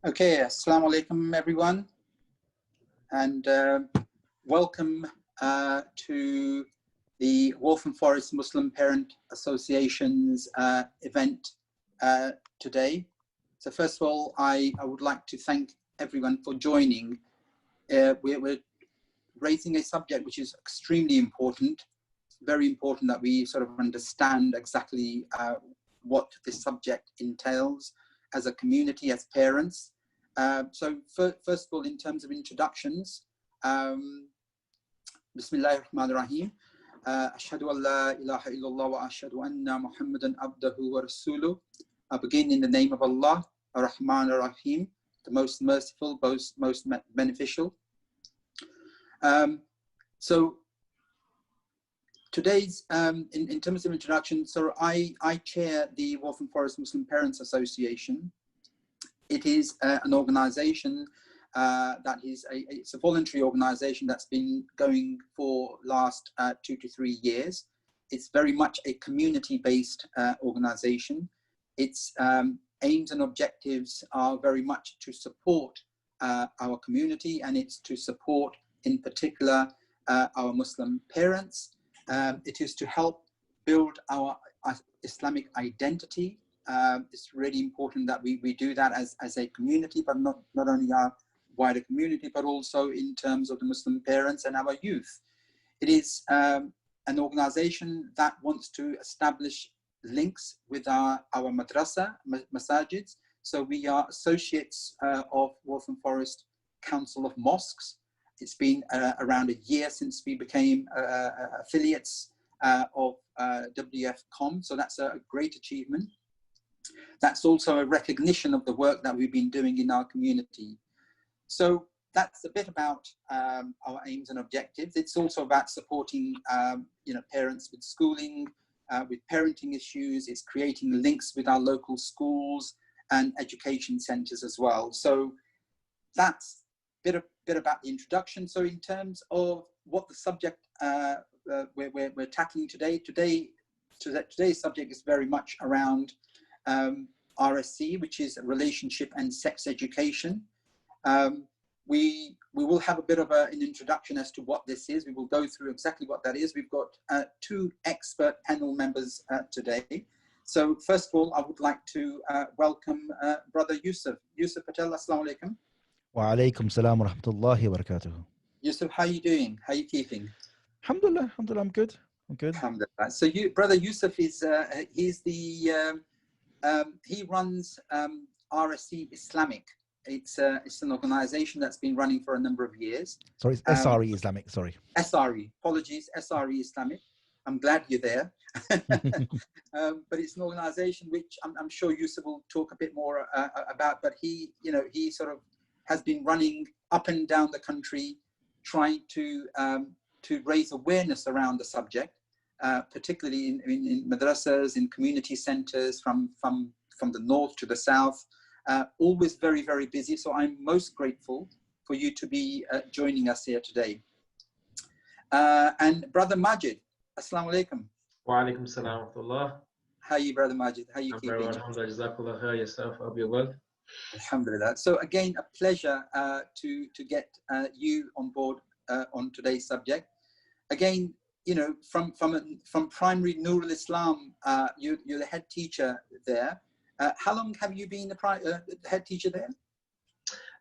Okay, assalamu alaikum everyone, and welcome to the Waltham Forest Muslim Parent Association's event today. So first of all, I would like to thank everyone for joining. We're raising a subject which is extremely important, very important that we sort of understand exactly what this subject entails as a community, as parents. So first of all, in terms of introductions, Bismillahir Rahmanir Rahim. Ashhadu an la ilaha illallah wa ashhadu anna Muhammadan abdahu wa rasuluh. I begin in the name of Allah, Ar-Rahman Ar-Rahim, the most merciful, most beneficial. So today's, in terms of introduction, so I chair the Waltham Forest Muslim Parents Association. It is an organization that is it's a voluntary organization that's been going for last 2 to 3 years. It's very much a community-based organization. Its aims and objectives are very much to support our community, and it's to support in particular our Muslim parents. It is to help build our Islamic identity. It's really important that we do that as a community, but not only our wider community, but also in terms of the Muslim parents and our youth. It is an organization that wants to establish links with our madrasa, masajids. So we are associates of Waltham Forest Council of Mosques. It's been around a year since we became affiliates of WFCOM, so that's a great achievement. That's also a recognition of the work that we've been doing in our community. So that's a bit about our aims and objectives. It's also about supporting parents with schooling, with parenting issues. It's creating links with our local schools and education centres as well. So that's a bit about the introduction. So in terms of what the subject we're tackling today, today's subject is very much around RSC, which is relationship and sex education. We will have a bit of an introduction as to what this is. We will go through exactly what that is. We've got 2 expert panel members today. So first of all, I would like to welcome Brother Yusuf Patel. Assalamu alaikum. Wa alaikum salam wa rahmatullahi wa barakatuh. Yusuf, how are you doing? How are you keeping? Alhamdulillah, I'm good. Alhamdulillah. So Brother Yusuf is he's the he runs SRE Islamic. It's an organization that's been running for a number of years. Sorry, it's SRE Islamic, sorry. SRE, apologies, SRE Islamic. I'm glad you're there. But it's an organization which I'm sure Yusuf will talk a bit more about, but he sort of has been running up and down the country trying to raise awareness around the subject, particularly in madrasas, in community centers from the north to the south. Always very, very busy. So I'm most grateful for you to be joining us here today. And Brother Majid, Assalamu alaikum. Wa alaikum salam wa rahmatullah. How are you, Brother Majid? How are you I'm keeping? very well, alhamdulillah, jazakallah khair, yourself, I hope you're well. Alhamdulillah. So again, a pleasure to get you on board on today's subject. Again, from primary Noor al-Islam, you're the head teacher there. How long have you been the head teacher there?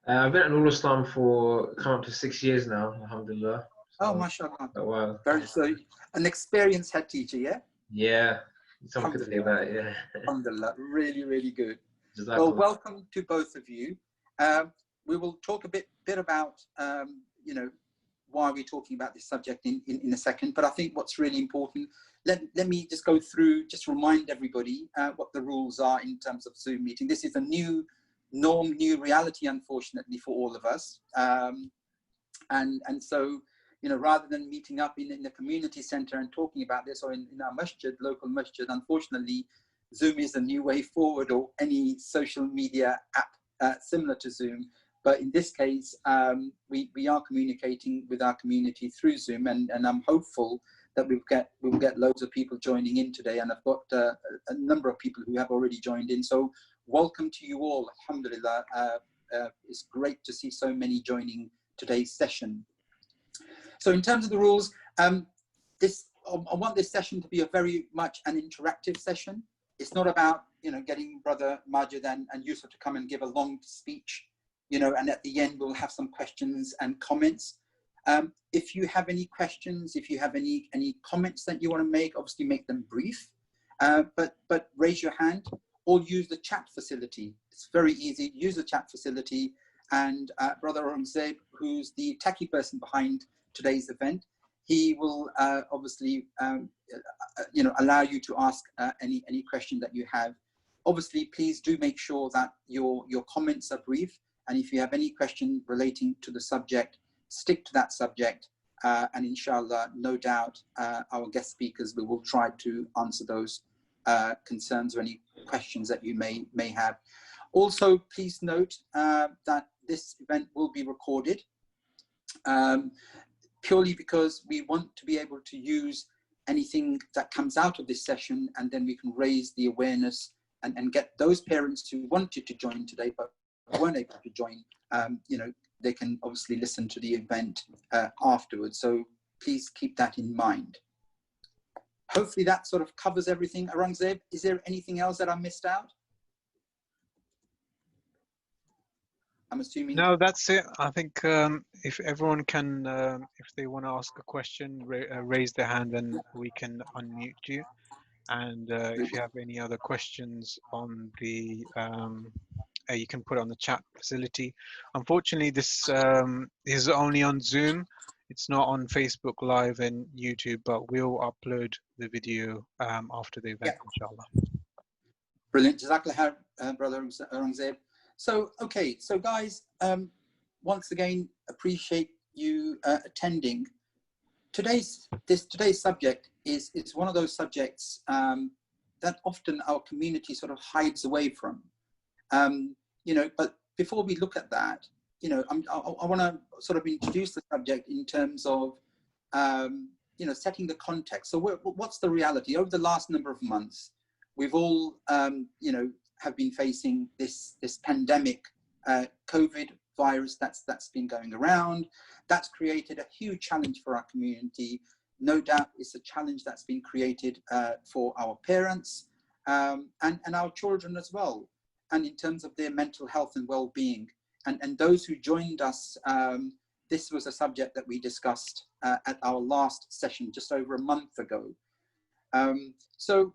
I've been at Noor al-Islam for coming up to 6 years now, alhamdulillah. So, mashallah. A while. So an experienced head teacher, yeah? Yeah, someone could say that, yeah. Alhamdulillah, really, really good. Jazakallah. Well, welcome to both of you. We will talk a bit about, why we're talking about this subject in a second, but I think what's really important, let me just go through, just remind everybody what the rules are in terms of Zoom meeting. This is a new norm, new reality, unfortunately, for all of us. And so, rather than meeting up in the community center and talking about this, or in our masjid, local masjid, unfortunately, Zoom is the new way forward, or any social media app similar to Zoom. But in this case, we are communicating with our community through Zoom, and I'm hopeful that we'll get loads of people joining in today. And I've got a number of people who have already joined in. So welcome to you all, alhamdulillah. It's great to see so many joining today's session. So in terms of the rules, I want this session to be a very much an interactive session. It's not about, getting Brother Majid and Yusuf to come and give a long speech, and at the end we'll have some questions and comments. If you have any questions, if you have any comments that you want to make, obviously make them brief, but raise your hand or use the chat facility. It's very easy. Use the chat facility, and Brother Aurangzeb, who's the techie person behind today's event, he will obviously allow you to ask any question that you have. Obviously, please do make sure that your comments are brief, and if you have any question relating to the subject, stick to that subject, and inshallah, no doubt, our guest speakers will try to answer those concerns or any questions that you may have. Also, please note that this event will be recorded, purely because we want to be able to use anything that comes out of this session, and then we can raise the awareness and get those parents who wanted to join today but weren't able to join, they can obviously listen to the event afterwards. So please keep that in mind. Hopefully that sort of covers everything. Aurangzeb, is there anything else that I missed out? I'm assuming. No, that's it. I think if everyone can, if they want to ask a question, raise their hand and we can unmute you. And if you have any other questions on the, you can put it on the chat facility. Unfortunately, this is only on Zoom. It's not on Facebook Live and YouTube, but we'll upload the video after the event, inshallah. Brilliant. Jazakallah, Brother Aurangzeb. So, okay, so guys, once again, appreciate you attending. Today's subject is one of those subjects that often our community sort of hides away from. But before we look at that, I want to sort of introduce the subject in terms of, setting the context. So what's the reality? Over the last number of months, we've all, have been facing this pandemic, COVID virus that's been going around. That's created a huge challenge for our community. No doubt it's a challenge that's been created for our parents and our children as well, and in terms of their mental health and well-being. And those who joined us, this was a subject that we discussed at our last session just over a month ago. So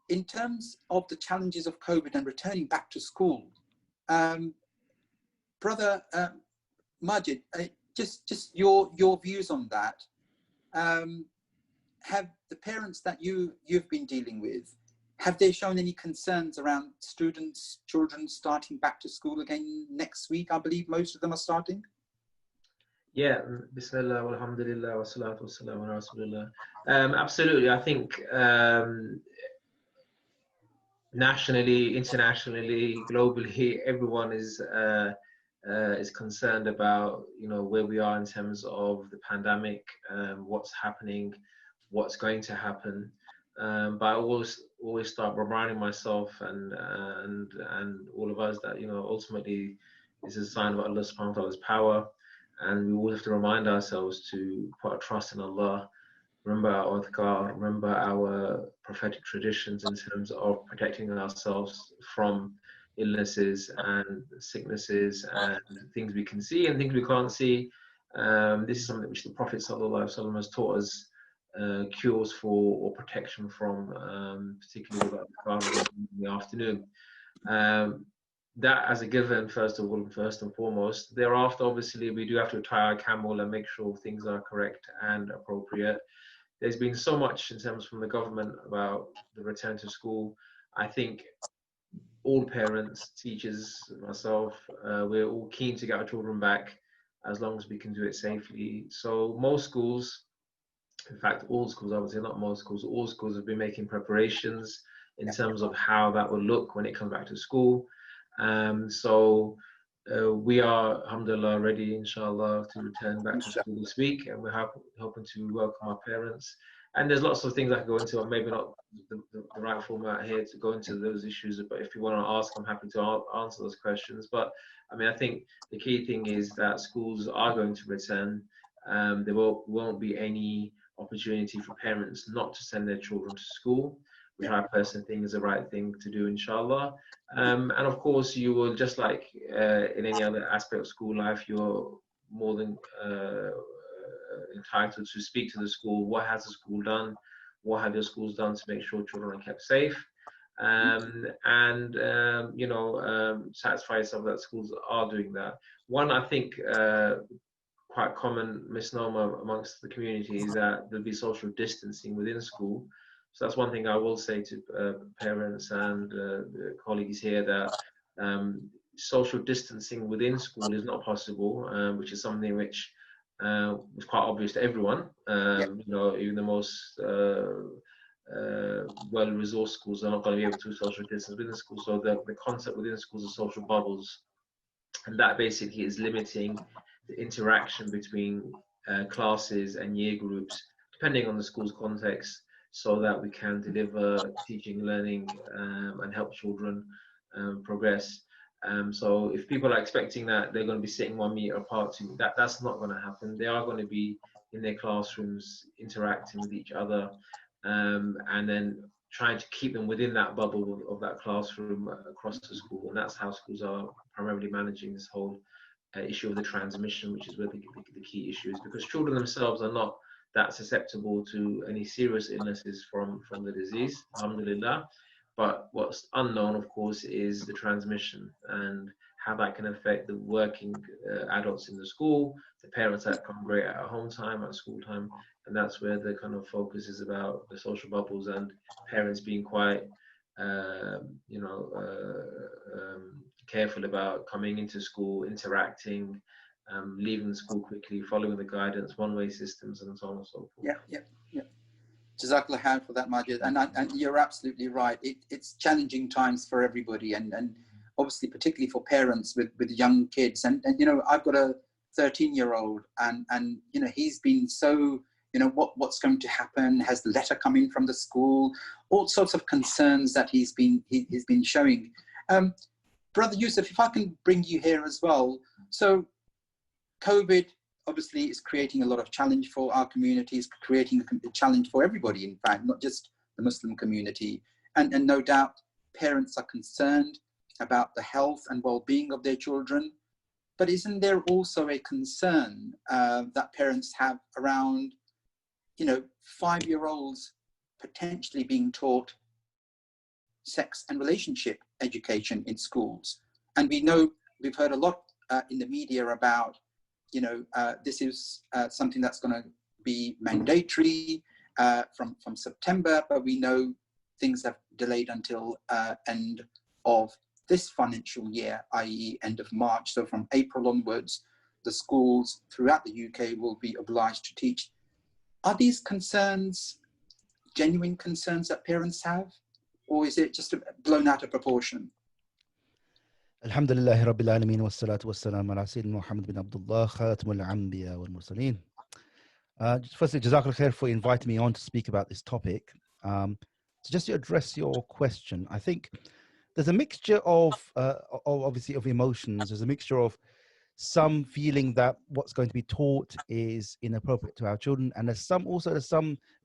in terms of the challenges of COVID and returning back to school, Brother Majid, just your views on that. Have the parents that you've been dealing with, have they shown any concerns around children starting back to school again next week? I believe most of them are starting. Yeah, Bismillah, alhamdulillah, wa salatu wa salam ala Rasulullah. Absolutely, I think nationally, internationally, globally, everyone is concerned about where we are in terms of the pandemic, what's happening, what's going to happen. But I always start reminding myself and all of us that ultimately this is a sign of Allah subhanahu wa ta'ala's power, and we always have to remind ourselves to put our trust in Allah. Remember our adhkar, remember our prophetic traditions in terms of protecting ourselves from illnesses and sicknesses and things we can see and things we can't see. This is something which the Prophet ﷺ has taught us cures for or protection from, particularly with adhkar in the afternoon. That as a given, first and foremost. Thereafter, obviously, we do have to tie our camel and make sure things are correct and appropriate. There's been so much in terms from the government about the return to school. I think all parents, teachers, myself, we're all keen to get our children back as long as we can do it safely. So most schools, in fact, all schools, I would say not most schools, all schools have been making preparations in terms of how that will look when it comes back to school. We are, alhamdulillah, ready, inshallah, to return back to school this week, and we're hoping to welcome our parents. And there's lots of things I could go into, or maybe not the right format here to go into those issues. But if you want to ask, I'm happy to answer those questions. But I mean, I think the key thing is that schools are going to return. There won't be any opportunity for parents not to send their children to school, which I personally think is the right thing to do, inshallah. And of course, you will, just like in any other aspect of school life, you're more than entitled to speak to the school. What has the school done? What have your schools done to make sure children are kept safe? Satisfy yourself that schools are doing that. One, I think, quite common misnomer amongst the community is that there'll be social distancing within school. So that's one thing I will say to parents and colleagues here, that social distancing within school is not possible, which is something which was quite obvious to everyone. Even the most well-resourced schools are not going to be able to social distance within school. So the concept within schools is social bubbles, and that basically is limiting the interaction between classes and year groups, depending on the school's context, so that we can deliver teaching, learning, and help children progress. So if people are expecting that they're going to be sitting 1 meter apart, that's not going to happen. They are going to be in their classrooms interacting with each other, and then trying to keep them within that bubble of that classroom across the school. And that's how schools are primarily managing this whole issue of the transmission, which is where the key issue is, because children themselves are not that susceptible to any serious illnesses from the disease, alhamdulillah. But what's unknown, of course, is the transmission and how that can affect the working adults in the school, the parents that congregate at home time, at school time. And that's where the kind of focus is about the social bubbles, and parents being quite, careful about coming into school, interacting, leaving the school quickly, following the guidance, one-way systems, and so on and so forth. Yeah. Jazakallah khair for that, Majid. And you're absolutely right. It's challenging times for everybody, and obviously particularly for parents with young kids. And I've got a 13-year-old, and he's been so, what's going to happen? Has the letter come in from the school? All sorts of concerns that he's been showing. Brother Yusuf, if I can bring you here as well. So COVID obviously is creating a lot of challenge for our communities, creating a challenge for everybody, in fact, not just the Muslim community. And no doubt parents are concerned about the health and well-being of their children. But isn't there also a concern that parents have around, 5-year-olds potentially being taught sex and relationship education in schools? And we've heard a lot in the media about, this is something that's going to be mandatory from September, but we know things have delayed until end of this financial year, i.e. end of March. So from April onwards, the schools throughout the UK will be obliged to teach. Are these concerns genuine concerns that parents have, or is it just blown out of proportion? Alhamdulillah Rabbil Alameen wa salatu wa salam ala Sayyidina Muhammad bin Abdullah Khatamul Anbiya wal Mursaleen. Firstly, Jazakallah khair for inviting me on to speak about this topic. So just to address your question, I think there's a mixture of obviously of emotions. There's a mixture of some feeling that what's going to be taught is inappropriate to our children, and there's some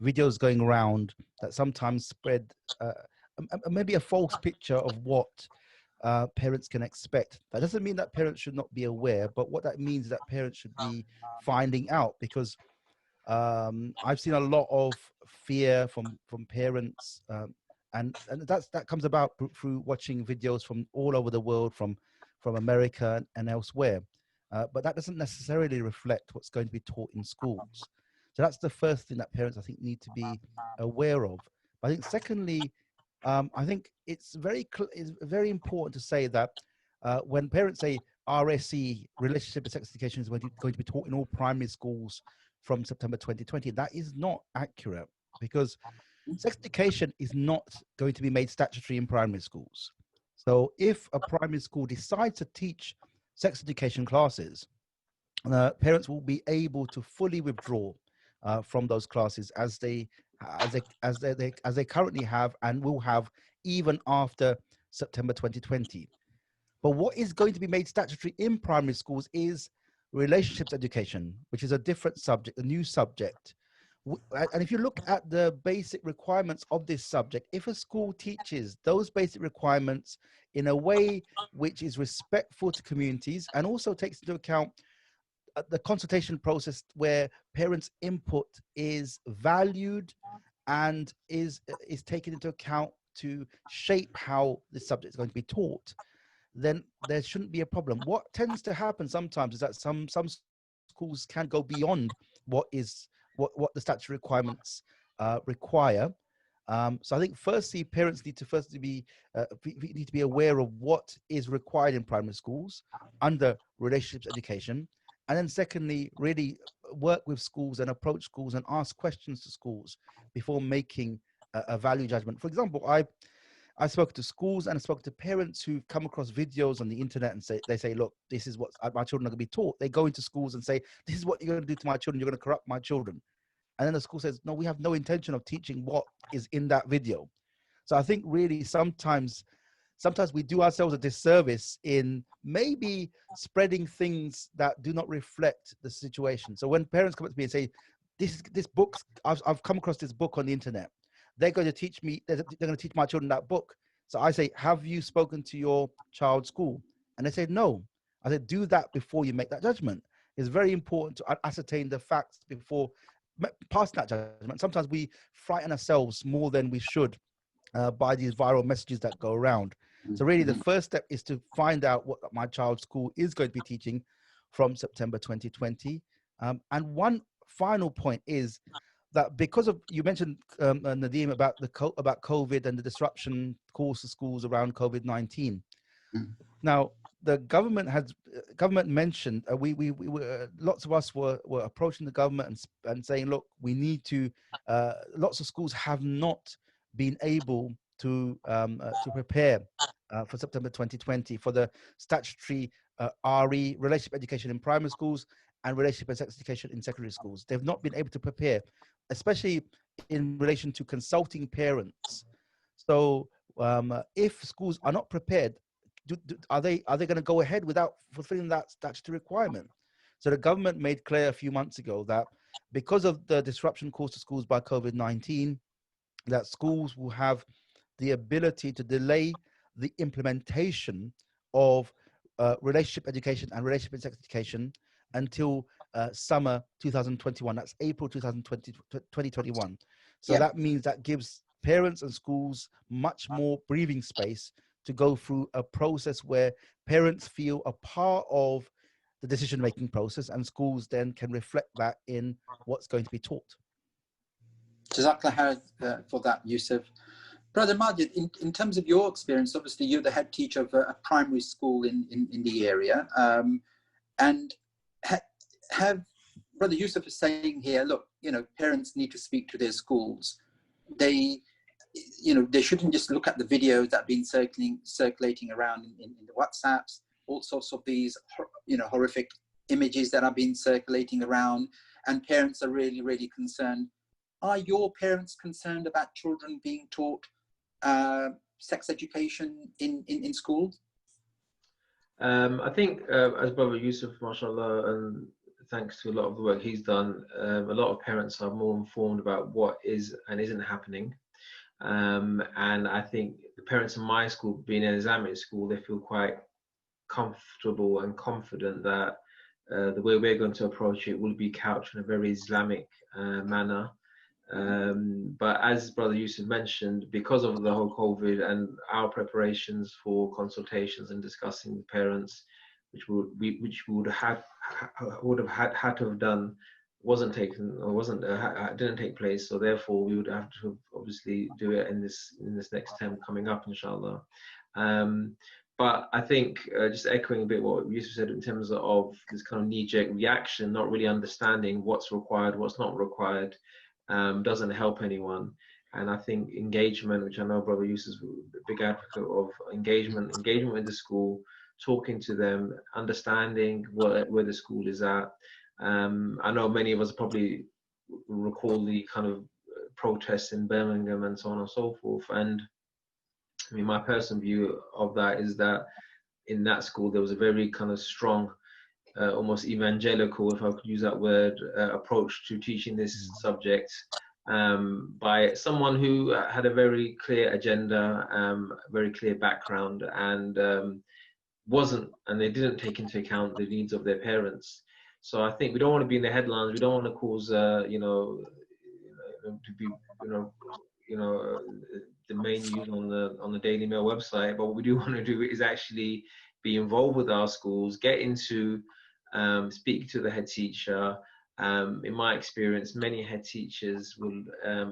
videos going around that sometimes spread maybe a false picture of what parents can expect. That doesn't mean that parents should not be aware, but what that means is that parents should be finding out, because I've seen a lot of fear from parents, and that comes about through watching videos from all over the world, from America and elsewhere. But that doesn't necessarily reflect what's going to be taught in schools. So that's the first thing that parents, I think, need to be aware of. But I think secondly, I think it's very important to say that when parents say RSE, relationship and sex education, is going to be taught in all primary schools from September 2020, that is not accurate, because sex education is not going to be made statutory in primary schools. So if a primary school decides to teach sex education classes, parents will be able to fully withdraw from those classes as they currently have and will have even after September 2020. But what is going to be made statutory in primary schools is relationships education, which is a different subject, a new subject. And if you look at the basic requirements of this subject, if a school teaches those basic requirements in a way which is respectful to communities and also takes into account the consultation process where parents' input is valued and is taken into account to shape how the subject is going to be taught, then there shouldn't be a problem. What tends to happen sometimes is that some schools can go beyond what the statutory requirements require. So I think firstly, parents need to be aware of what is required in primary schools under relationships education. And then secondly, really work with schools and approach schools and ask questions to schools before making a value judgment. For example, I spoke to schools and I spoke to parents who've come across videos on the internet and they say, look, this is what my children are going to be taught. They go into schools and say, this is what you're going to do to my children. You're going to corrupt my children. And then the school says, no, we have no intention of teaching what is in that video. So I think really sometimes we do ourselves a disservice in maybe spreading things that do not reflect the situation. So when parents come up to me and say, this book, I've come across this book on the internet. They're going to teach me, they're going to teach my children that book. So I say, have you spoken to your child's school? And they say, no. I said, do that before you make that judgment. It's very important to ascertain the facts before passing that judgment. Sometimes we frighten ourselves more than we should by these viral messages that go around. So really the first step is to find out what my child's school is going to be teaching from September 2020. And one final point is that because of, you mentioned, Nadeem, about COVID and the disruption caused to schools around COVID-19. Now, the government mentioned, we lots of us were approaching the government and saying, look, we need to, lots of schools have not been able to prepare for September 2020 for the statutory RE, relationship education in primary schools, and relationship and sex education in secondary schools. They've not been able to prepare, especially in relation to consulting parents. So if schools are not prepared, are they going to go ahead without fulfilling that statutory requirement? So the government made clear a few months ago that because of the disruption caused to schools by COVID-19, that schools will have the ability to delay the implementation of relationship education and relationship and sex education until summer 2021. That's April 2021. So that means that gives parents and schools much more breathing space to go through a process where parents feel a part of the decision-making process, and schools then can reflect that in what's going to be taught. Jazakallah for that, Yusuf. Brother Majid, in terms of your experience, obviously you're the head teacher of a primary school in the area, and Brother Yusuf is saying here, look, parents need to speak to their schools. They shouldn't just look at the videos that have been circulating around in the WhatsApps, all sorts of these, horrific images that have been circulating around, and parents are really, really concerned. Are your parents concerned about children being taught sex education in schools? I think, as Brother Yusuf, mashallah, and thanks to a lot of the work he's done, a lot of parents are more informed about what is and isn't happening. And I think the parents in my school, being an Islamic school, they feel quite comfortable and confident that the way we're going to approach it will be couched in a very Islamic manner. But as Brother Yusuf mentioned, because of the whole COVID and our preparations for consultations and discussing with parents, which we would have had to have done, didn't take place. So therefore, we would have to obviously do it in this next term coming up, inshallah. But I think just echoing a bit what Yusuf said in terms of this kind of knee-jerk reaction, not really understanding what's required, what's not required, doesn't help anyone. And I think engagement, which I know Brother Yusuf is a big advocate of, engagement with the school, talking to them, understanding where the school is at. I know many of us are probably recall the kind of protests in Birmingham and so on and so forth. And I mean, my personal view of that is that in that school there was a very kind of strong, almost evangelical, if I could use that word, approach to teaching this subject, by someone who had a very clear agenda, very clear background, and they didn't take into account the needs of their parents. So I think we don't want to be in the headlines. We don't want to cause, to be, the main news on the Daily Mail website. But what we do want to do is actually be involved with our schools, get into, speak to the head teacher. In my experience, many head teachers will,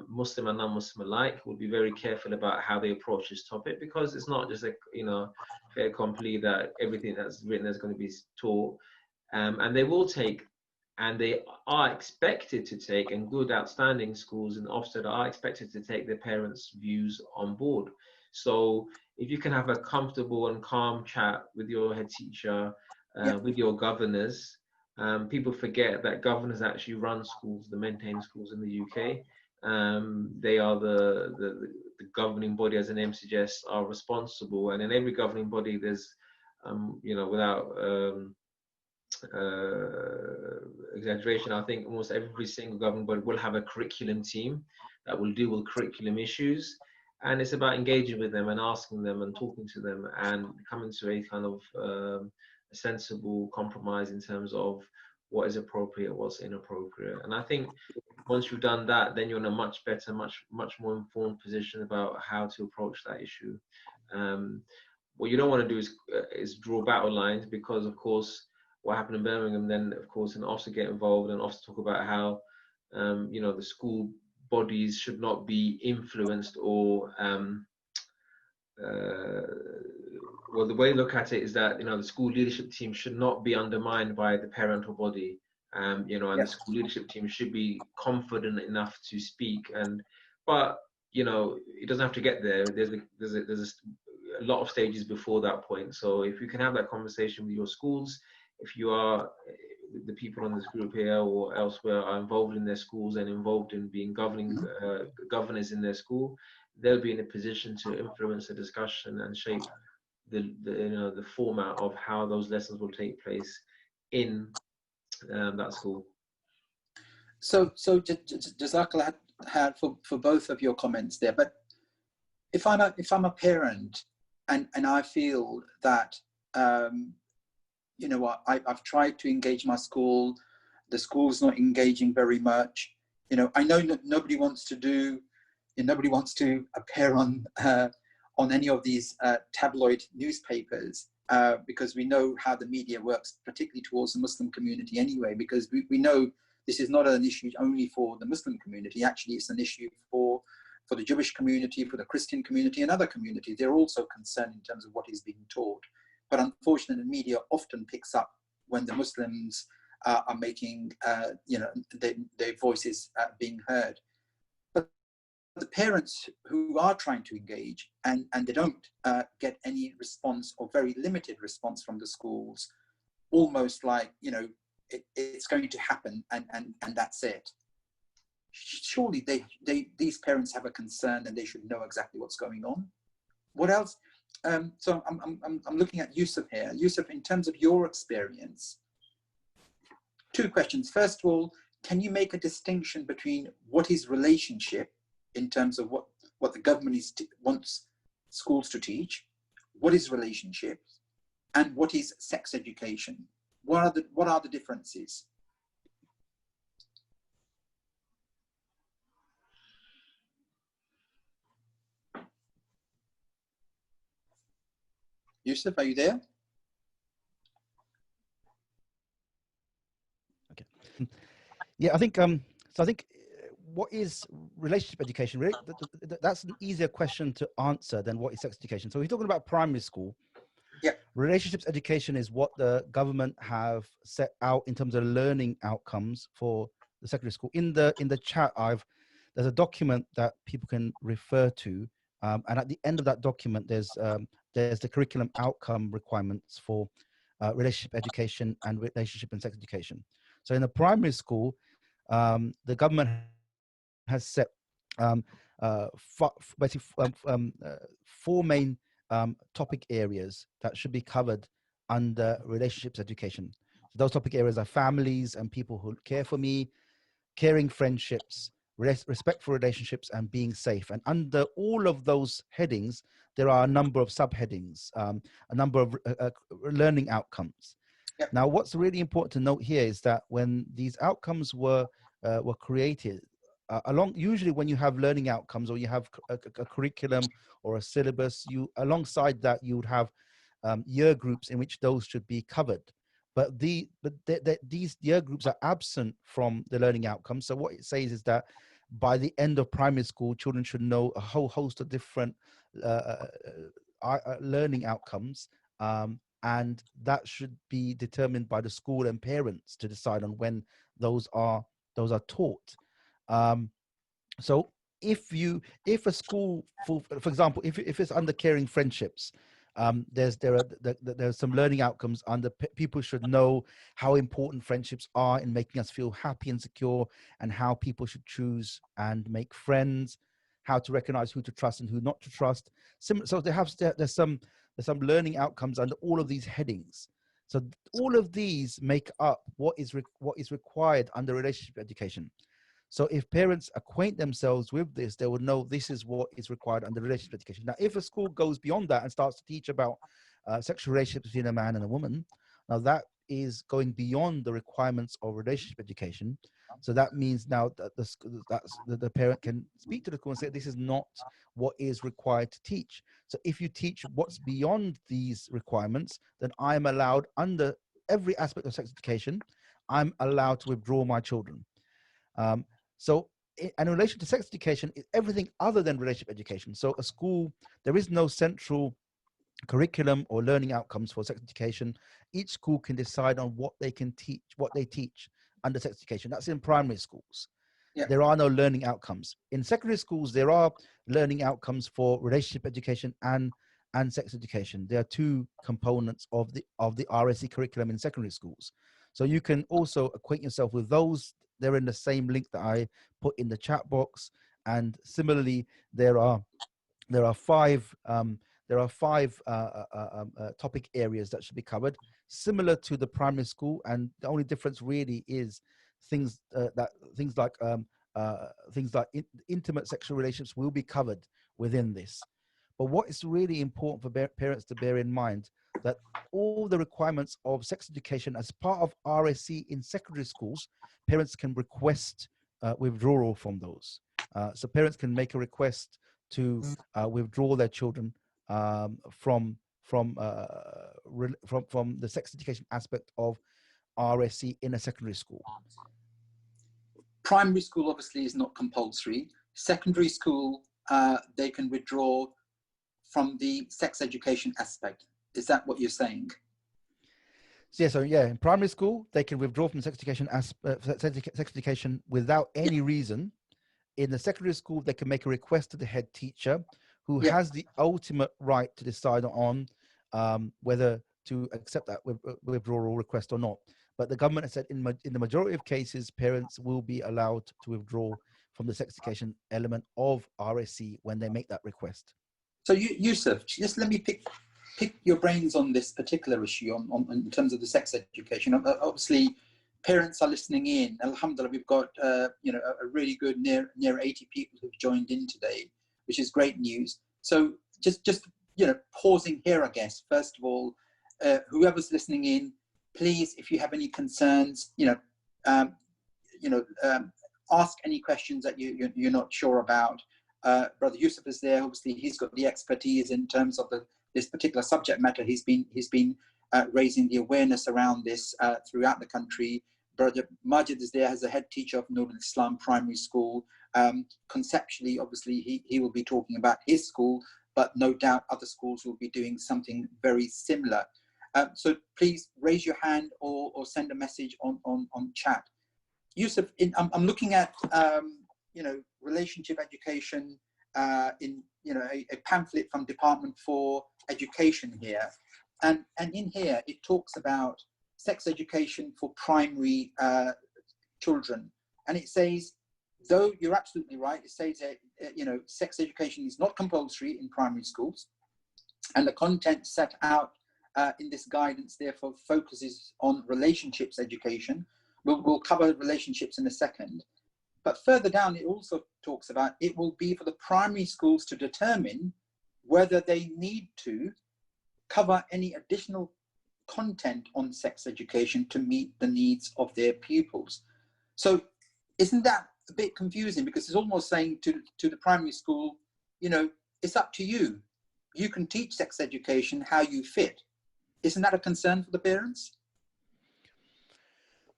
Muslim and non-Muslim alike, will be very careful about how they approach this topic, because it's not just a, fait accompli that everything that's written is going to be taught. And they will take, and they are expected to take, and good outstanding schools in Ofsted are expected to take their parents' views on board. So if you can have a comfortable and calm chat with your head teacher, with your governors, people forget that governors actually run schools, they maintain schools in the UK. They are the governing body, as the name suggests, are responsible. And in every governing body, there's, without exaggeration, I think almost every single governing body will have a curriculum team that will deal with curriculum issues. And it's about engaging with them and asking them and talking to them and coming to a kind of a sensible compromise in terms of what is appropriate, what's inappropriate. And I think once you've done that, then you're in a much better, much more informed position about how to approach that issue. What you don't want to do is draw battle lines, because of course what happened in Birmingham, then of course, and also get involved and also talk about how the school bodies should not be influenced or well, the way to look at it is that the school leadership team should not be undermined by the parental body, and the school leadership team should be confident enough to speak. But it doesn't have to get there. There's a lot of stages before that point. So if you can have that conversation with your schools, if you are the people on this group here or elsewhere are involved in their schools and involved in being governors in their school, they'll be in a position to influence the discussion and shape the format of how those lessons will take place in that school. So Jazakallah for both of your comments there. But if I'm a parent and I feel that I've tried to engage my school, the school's not engaging very much. I know that nobody wants to appear on any of these tabloid newspapers, because we know how the media works, particularly towards the Muslim community anyway, because we know this is not an issue only for the Muslim community. Actually, it's an issue for the Jewish community, for the Christian community and other communities. They're also concerned in terms of what is being taught. But unfortunately, the media often picks up when the Muslims are making, their voices being heard. But the parents who are trying to engage and they don't get any response or very limited response from the schools, almost like, it's going to happen and that's it. Surely these parents have a concern and they should know exactly what's going on. What else? So I'm looking at Yusuf here. Yusuf, in terms of your experience, two questions. First of all, can you make a distinction between what is relationship in terms of what the government wants schools to teach, what is relationship, and what is sex education? What are the differences? Yusuf, are you there? Okay. Yeah, I think so. I think what is relationship education? Really, that's an easier question to answer than what is sex education. So we're talking about primary school. Yeah. Relationships education is what the government have set out in terms of learning outcomes for the secondary school. In the chat, there's a document that people can refer to, and at the end of that document, there's the curriculum outcome requirements for relationship education and relationship and sex education. So in the primary school, the government has set basically four main topic areas that should be covered under relationships education. So those topic areas are families and people who care for me, caring friendships, respectful relationships, and being safe. And under all of those headings, there are a number of subheadings, a number of learning outcomes. Yep. Now, what's really important to note here is that when these outcomes were created, usually when you have learning outcomes or you have a curriculum or a syllabus, alongside that you would have year groups in which those should be covered. But these year groups are absent from the learning outcomes. So what it says is that by the end of primary school, children should know a whole host of different learning outcomes, and that should be determined by the school and parents to decide on when those are taught. So if a school, for example, if it's under caring friendships, there's some learning outcomes under people should know how important friendships are in making us feel happy and secure, and how people should choose and make friends, how to recognize who to trust and who not to trust. So there's some learning outcomes under all of these headings. So all of these make up what is required under relationship education. So if parents acquaint themselves with this, they will know this is what is required under relationship education. Now, if a school goes beyond that and starts to teach about sexual relationships between a man and a woman, now that is going beyond the requirements of relationship education. So that means now that the parent can speak to the school and say, this is not what is required to teach. So if you teach what's beyond these requirements, then I'm allowed, under every aspect of sex education, I'm allowed to withdraw my children. So in relation to sex education, is everything other than relationship education. So a school, there is no central curriculum or learning outcomes for sex education. Each school can decide on what they can teach, what they teach under sex education. That's in primary schools. Yeah. There are no learning outcomes. In secondary schools, there are learning outcomes for relationship education and sex education. There are two components of the RSE curriculum in secondary schools. So you can also acquaint yourself with those. They're in the same link that I put in the chat box. And similarly, there are five topic areas that should be covered, similar to the primary school. And the only difference really is things like intimate sexual relationships will be covered within this. But what is really important for parents to bear in mind, that all the requirements of sex education as part of RSE in secondary schools, parents can request withdrawal from those. So parents can make a request to withdraw their children from the sex education aspect of RSE in a secondary school. Primary school obviously is not compulsory. Secondary school, they can withdraw from the sex education aspect. Is that what you're saying? So in primary school, they can withdraw from sex education without any reason. In the secondary school, they can make a request to the head teacher, who has the ultimate right to decide on whether to accept that withdrawal request or not. But the government has said in the majority of cases, parents will be allowed to withdraw from the sex education element of RSE when they make that request. So Yusuf, just let me pick your brains on this particular issue in terms of the sex education. Obviously, parents are listening in. Alhamdulillah, we've got a really good near 80 people who've joined in today, which is great news. So just pausing here, I guess. First of all, whoever's listening in, please, if you have any concerns, ask any questions that you're not sure about. Brother Yusuf is there. Obviously, he's got the expertise in terms of this particular subject matter. He's been raising the awareness around this throughout the country. Brother Majid is there as a head teacher of Noor Islam Primary School. Conceptually, obviously, he will be talking about his school, but no doubt other schools will be doing something very similar. So please raise your hand or send a message on chat. Yusuf, I'm looking at relationship education in a pamphlet from Department for Education here, and in here it talks about sex education for primary children, and it says, though you're absolutely right, it says that, sex education is not compulsory in primary schools, and the content set out in this guidance therefore focuses on relationships education. We'll cover relationships in a second. But further down, it also talks about it will be for the primary schools to determine whether they need to cover any additional content on sex education to meet the needs of their pupils. So isn't that a bit confusing? Because it's almost saying to the primary school, it's up to you. You can teach sex education how you fit. Isn't that a concern for the parents?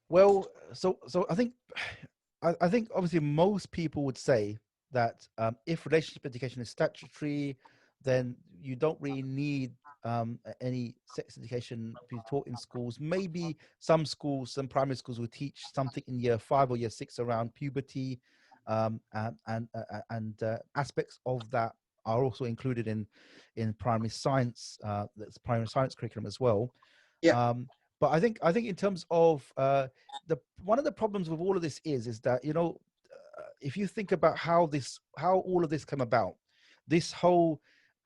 Well, so I think obviously most people would say that if relationship education is statutory, then you don't really need any sex education to be taught in schools. Maybe some schools, some primary schools will teach something in year 5 or year 6 around puberty, and aspects of that are also included in primary science, that's primary science curriculum as well. Yeah. But I think in terms of one of the problems with all of this is that if you think about how all of this came about,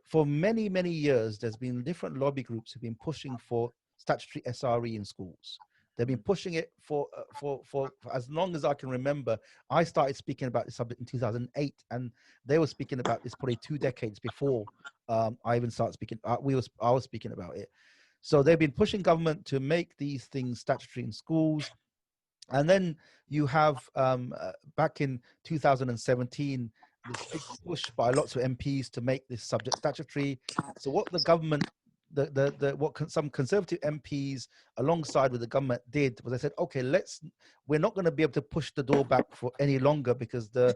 for many years there's been different lobby groups who've been pushing for statutory SRE in schools. They've been pushing it for as long as I can remember. I started speaking about this subject in 2008, and they were speaking about this probably 2 decades before I even started speaking. I was speaking about it. So they've been pushing government to make these things statutory in schools. And then you have, back in 2017, this big push by lots of MPs to make this subject statutory. So what the government, some conservative MPs alongside with the government did was they said, okay, we're not going to be able to push the door back for any longer because the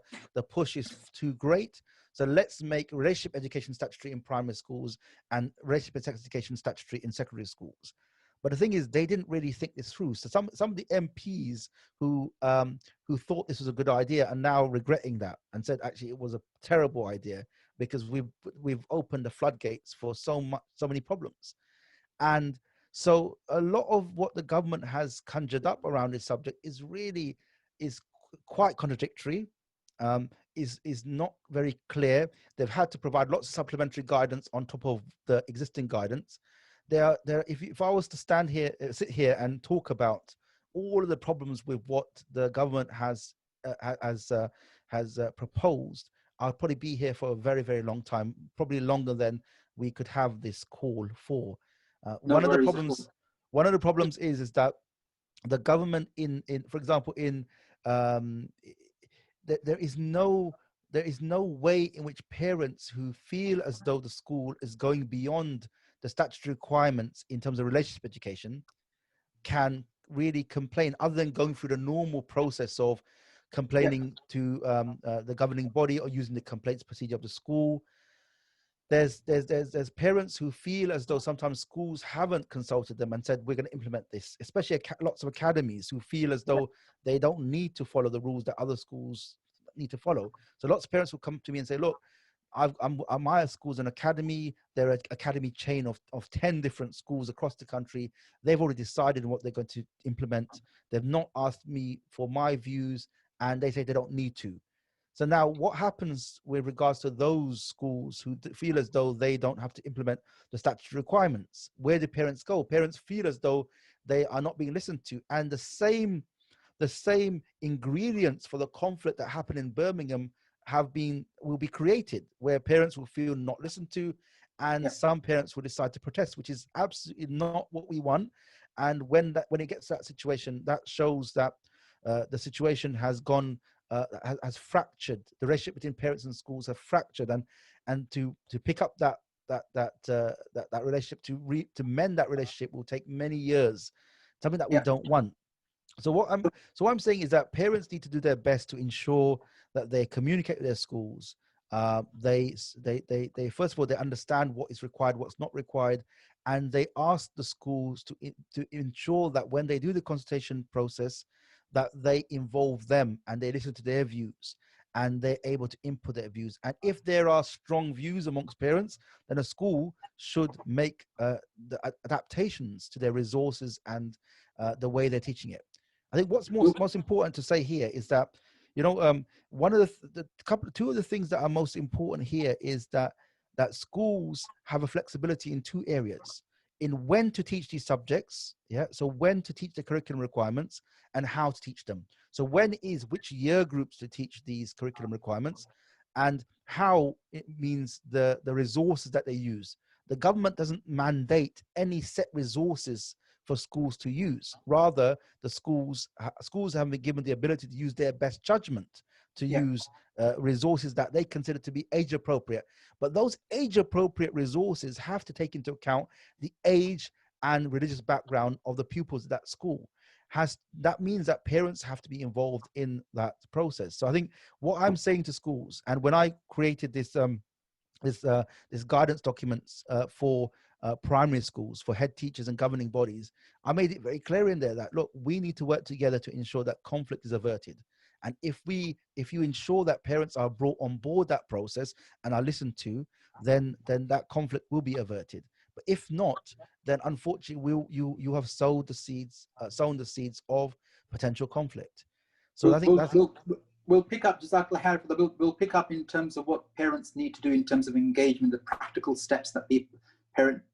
push is too great. So let's make relationship education statutory in primary schools and relationship and sex education statutory in secondary schools. But the thing is, they didn't really think this through. So some of the MPs who thought this was a good idea are now regretting that and said actually it was a terrible idea because we've opened the floodgates for so many problems. And so a lot of what the government has conjured up around this subject is quite contradictory. Is not very clear. They've had to provide lots of supplementary guidance on top of the existing guidance. If I was to sit here and talk about all of the problems with what the government has proposed, I'll probably be here for a very, very long time, probably longer than we could have this call for. One of the problems is that the government for example, there is no way in which parents who feel as though the school is going beyond the statutory requirements in terms of relationship education can really complain, other than going through the normal process of complaining to the governing body or using the complaints procedure of the school. There's parents who feel as though sometimes schools haven't consulted them and said, we're going to implement this, especially lots of academies who feel as though they don't need to follow the rules that other schools need to follow. So lots of parents will come to me and say, look, my school's an academy. They're an academy chain of 10 different schools across the country. They've already decided what they're going to implement. They've not asked me for my views, and they say they don't need to. So now what happens with regards to those schools who feel as though they don't have to implement the statutory requirements? Where do parents go? Parents feel as though they are not being listened to. And the same ingredients for the conflict that happened in Birmingham will be created, where parents will feel not listened to, and some parents will decide to protest, which is absolutely not what we want. And when it gets to that situation, that shows that the situation has fractured. The relationship between parents and schools have fractured, and to pick up that relationship, to mend that relationship will take many years, something that we don't want. So what I'm saying is that parents need to do their best to ensure that they communicate with their schools. They first of all, they understand what is required, what's not required, and they ask the schools to ensure that when they do the consultation process, that they involve them and they listen to their views and they're able to input their views. And if there are strong views amongst parents, then a school should make the adaptations to their resources and the way they're teaching it. I think what's most important to say here is that You know, one of two of the things that are most important here is that schools have a flexibility in two areas: in when to teach these subjects, yeah. So when to teach the curriculum requirements and how to teach them. So when is which year groups to teach these curriculum requirements, and how it means the resources that they use. The government doesn't mandate any set resources for schools to use. Rather, the schools have been given the ability to use their best judgment to use resources that they consider to be age appropriate. But those age appropriate resources have to take into account the age and religious background of the pupils at that school. That means that parents have to be involved in that process. So I think what I'm saying to schools, and when I created this guidance documents for primary schools, for head teachers and governing bodies, I made it very clear in there that, look, we need to work together to ensure that conflict is averted. And if you ensure that parents are brought on board that process and are listened to, then that conflict will be averted. But if not, then unfortunately you have sown the seeds of potential conflict. So I think we'll pick up, Jazakallah khair, we'll pick up in terms of what parents need to do in terms of engagement, the practical steps that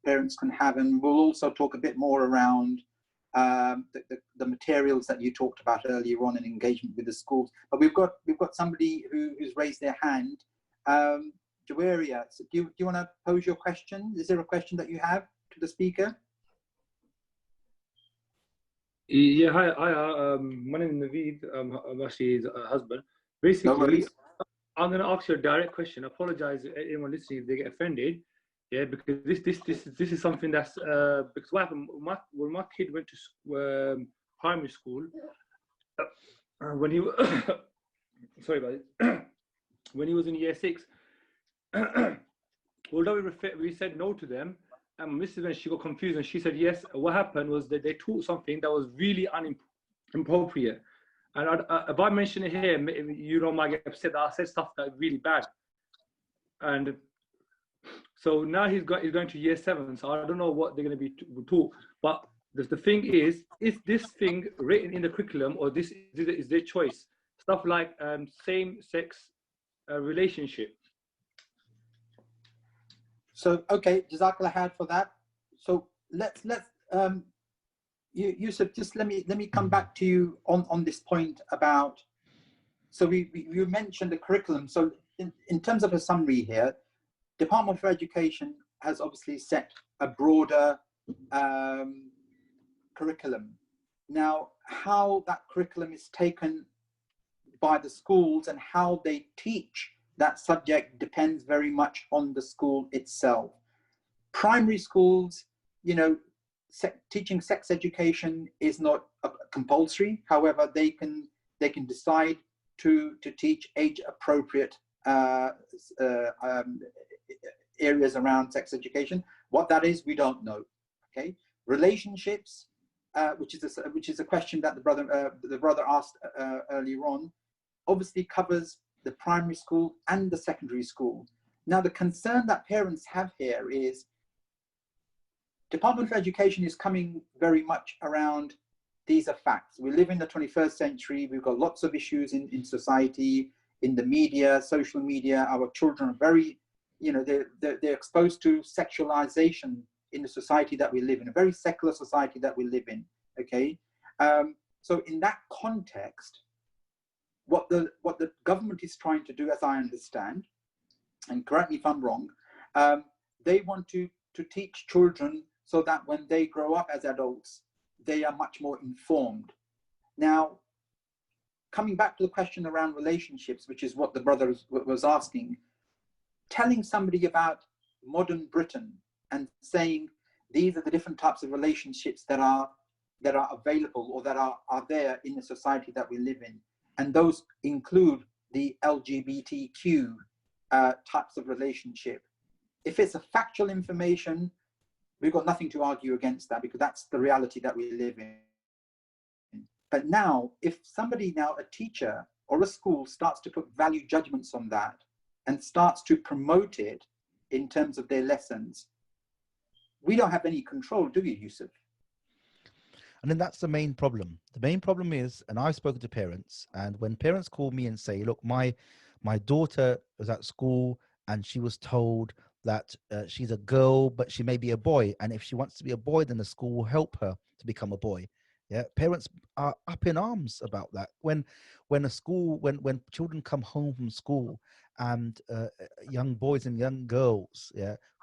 parents can have, and we'll also talk a bit more around the materials that you talked about earlier on in engagement with the schools. But we've got somebody who's raised their hand. Jawaria, so do you want to pose your question? Is there a question that you have to the speaker? Yeah, hi. My name is Naveed. I'm actually his husband. Basically, No, I'm going to ask you a direct question. I apologize to anyone listening if they get offended. Yeah, because this is something that's because what happened when my kid went to primary school, when he sorry about it, when he was in year 6, although we said no to them, and Mrs. When she got confused and she said yes, what happened was that they taught something that was really inappropriate. And if I mention it here, you might get upset that I said stuff that is really bad. And so now he's going to year 7, so I don't know what they're going to be taught. But the thing is this thing written in the curriculum, or this is their choice? Stuff like same-sex relationship. So okay, Jazakallah khair for that. So let's Yusuf, just let me come back to you on this point about. So you mentioned the curriculum. So in terms of a summary here, Department for Education has obviously set a broader curriculum. Now, how that curriculum is taken by the schools and how they teach that subject depends very much on the school itself. Primary schools, teaching sex education is not compulsory. However, they can decide to teach age appropriate areas around sex education. What that is, we don't know. Okay, relationships, which is a question that the brother asked earlier on, obviously covers the primary school and the secondary school. Now, the concern that parents have here is Department for Education is coming very much around, these are facts. We live in the 21st century. We've got lots of issues in society, in the media, social media. Our children are very, they're exposed to sexualization in the society that we live in, a very secular society that we live in, okay? So in that context, what the government is trying to do, as I understand, and correct me if I'm wrong, they want to teach children so that when they grow up as adults, they are much more informed. Now, coming back to the question around relationships, which is what the brother was asking, telling somebody about modern Britain and saying these are the different types of relationships that are available or that are there in the society that we live in. And those include the LGBTQ types of relationship. If it's a factual information, we've got nothing to argue against that, because that's the reality that we live in. But now, if somebody a teacher or a school starts to put value judgments on that and starts to promote it in terms of their lessons, we don't have any control, do you, Yusuf? And then that's the main problem. The main problem is, and I've spoken to parents, and when parents call me and say, look, my daughter was at school and she was told that she's a girl, but she may be a boy. And if she wants to be a boy, then the school will help her to become a boy. Yeah, parents are up in arms about that. When children come home from school and young boys and young girls,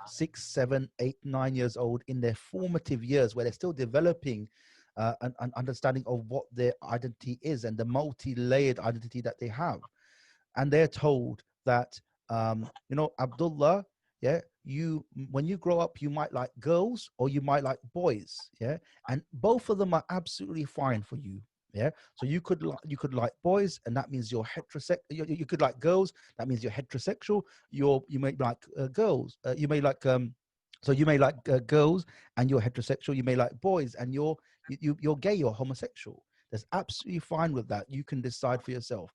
6, 7, 8, 9 years old, in their formative years, where they're still developing an understanding of what their identity is and the multi-layered identity that they have, and they're told that Abdullah, when you grow up, you might like girls or you might like boys, and both of them are absolutely fine for you. So you could like boys, and that means you're heterosexual. You could like girls, that means you're heterosexual. You may like girls. You may like girls, and you're heterosexual. You may like boys, and you're gay or homosexual. That's absolutely fine with that. You can decide for yourself.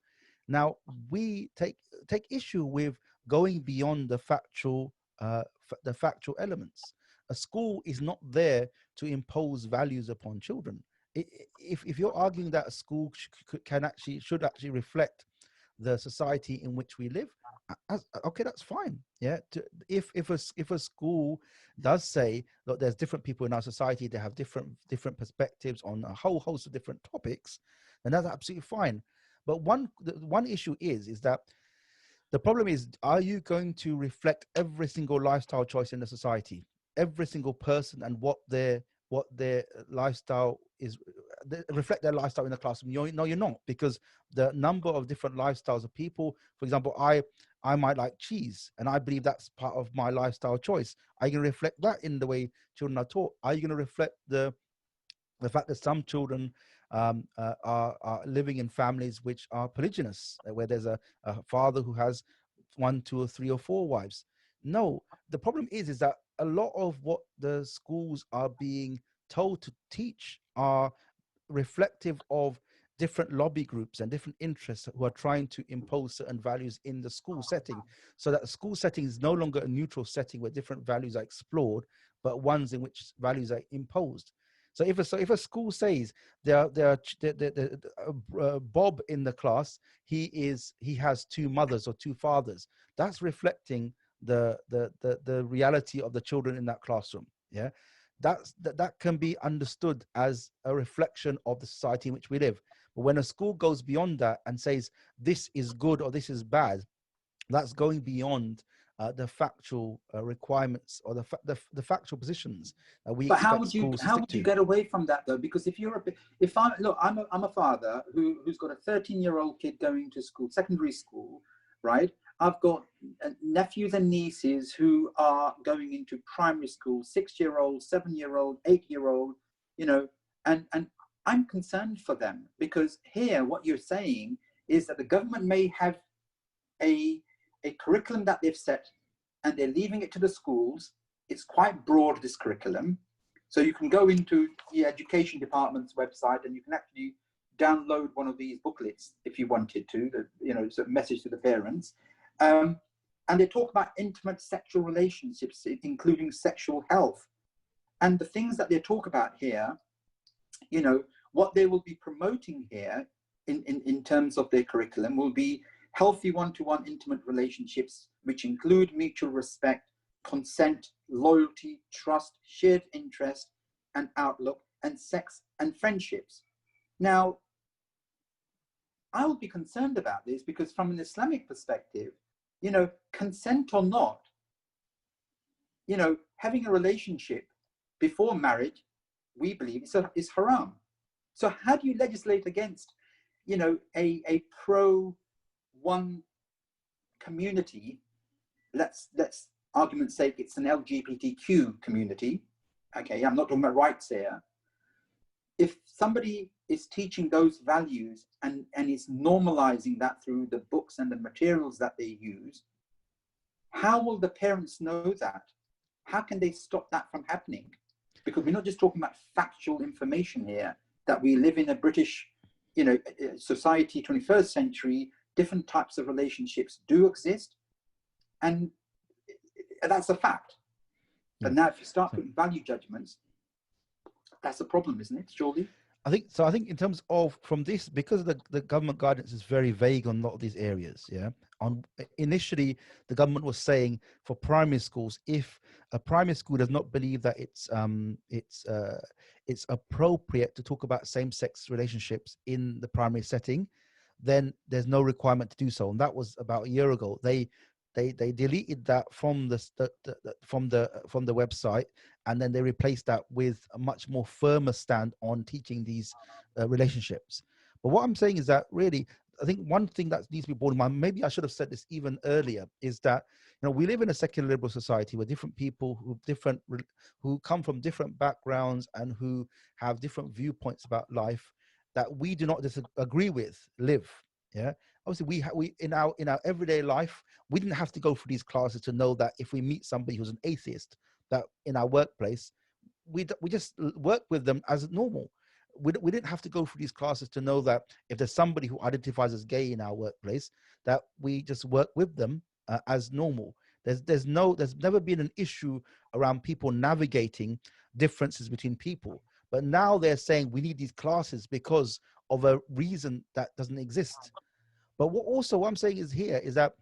Now we take issue with going beyond the factual elements. A school is not there to impose values upon children. If you're arguing that a school should actually reflect the society in which we live, okay, that's fine. If a school does say that there's different people in our society that have different perspectives on a whole host of different topics, then that's absolutely fine. But one issue is that the problem is, are you going to reflect every single lifestyle choice in the society, every single person, and what their lifestyle is, reflect their lifestyle in the classroom? No, you're not, because the number of different lifestyles of people, for example, I might like cheese, and I believe that's part of my lifestyle choice. Are you going to reflect that in the way children are taught? Are you going to reflect the fact that some children are living in families which are polygynous, where there's a father who has 1, 2, or 3 or 4 wives? No, the problem is that a lot of what the schools are being told to teach are reflective of different lobby groups and different interests who are trying to impose certain values in the school setting, so that the school setting is no longer a neutral setting where different values are explored, but ones in which values are imposed. So if a school says Bob in the class, he has 2 mothers or 2 fathers, that's reflecting the reality of the children in that classroom. That can be understood as a reflection of the society in which we live. But when a school goes beyond that and says this is good or this is bad, that's going beyond the factual requirements or the factual positions that we expect schools to stick to. How would you get away from that though? Because I'm a father who's got a 13-year-old kid going to school, secondary school, right? I've got nephews and nieces who are going into primary school, 6-year-old, 7-year-old, 8-year-old, and I'm concerned for them, because here what you're saying is that the government may have a curriculum that they've set and they're leaving it to the schools. It's quite broad, this curriculum. So you can go into the education department's website and you can actually download one of these booklets if you wanted to, sort of message to the parents. And they talk about intimate sexual relationships, including sexual health. And the things that they talk about here, what they will be promoting here in terms of their curriculum will be healthy one-to-one intimate relationships, which include mutual respect, consent, loyalty, trust, shared interest and outlook, and sex and friendships. Now, I would be concerned about this because from an Islamic perspective, consent or not, having a relationship before marriage, we believe is haram. So how do you legislate against, a pro-one community? Let's argument's sake, it's an LGBTQ community. Okay, I'm not talking about rights here. If somebody is teaching those values and is normalizing that through the books and the materials that they use, how will the parents know that? How can they stop that from happening? Because we're not just talking about factual information here, that we live in a British, society, 21st century, different types of relationships do exist. And that's a fact. But now if you start putting value judgments, That's a problem, isn't it, surely? I think so. I think in terms of from this, because the government guidance is very vague on a lot of these areas. Yeah. On initially, the government was saying for primary schools, if a primary school does not believe that it's appropriate to talk about same-sex relationships in the primary setting, then there's no requirement to do so. And that was about a year ago. They deleted that from from the website, and then they replaced that with a much more firmer stand on teaching these relationships. But what I'm saying is that really, I think one thing that needs to be borne in mind, maybe I should have said this even earlier, is that we live in a secular liberal society where different people who come from different backgrounds and who have different viewpoints about life that we do not disagree with live. Yeah. Obviously, we in our everyday life, we didn't have to go through these classes to know that if we meet somebody who's an atheist, that in our workplace, we just work with them as normal. We didn't have to go through these classes to know that if there's somebody who identifies as gay in our workplace, that we just work with them as normal. There's never been an issue around people navigating differences between people. But now they're saying we need these classes because of a reason that doesn't exist. But what I'm saying is that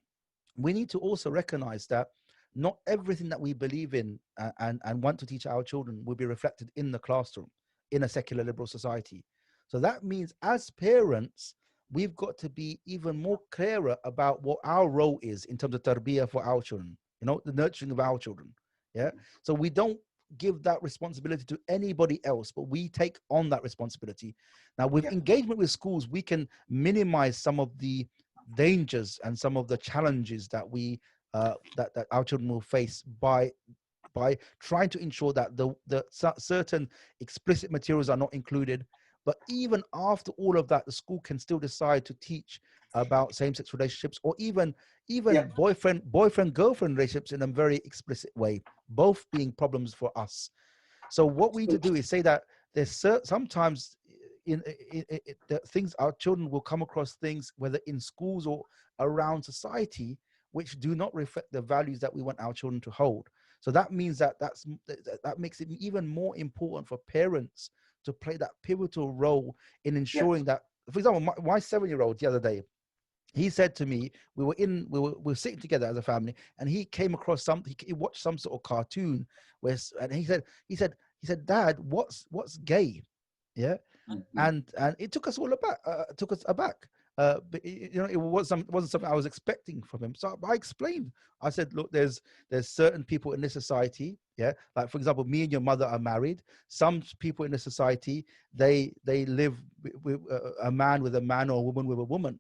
we need to also recognize that not everything that we believe in and want to teach our children will be reflected in the classroom in a secular liberal society. So that means as parents, we've got to be even more clearer about what our role is in terms of tarbiyah for our children, the nurturing of our children. Yeah. So we don't give that responsibility to anybody else, but we take on that responsibility. Now, with engagement with schools, we can minimize some of the dangers and some of the challenges that that our children will face by trying to ensure that the certain explicit materials are not included. But even after all of that, the school can still decide to teach about same-sex relationships, or even boyfriend-girlfriend relationships in a very explicit way, both being problems for us. So what we need to do is say that there's sometimes things, our children will come across things, whether in schools or around society, which do not reflect the values that we want our children to hold. So that means that makes it even more important for parents to play that pivotal role in ensuring that, for example, my 7-year-old the other day, he said to me, we were sitting together as a family, and he came across something. He watched some sort of cartoon and he said, Dad, what's gay? Yeah. And it took us all aback. But it wasn't something I was expecting from him. So I explained. I said, look, there's certain people in this society, like for example, me and your mother are married. Some people in this society, they live with a man with a man or a woman with a woman,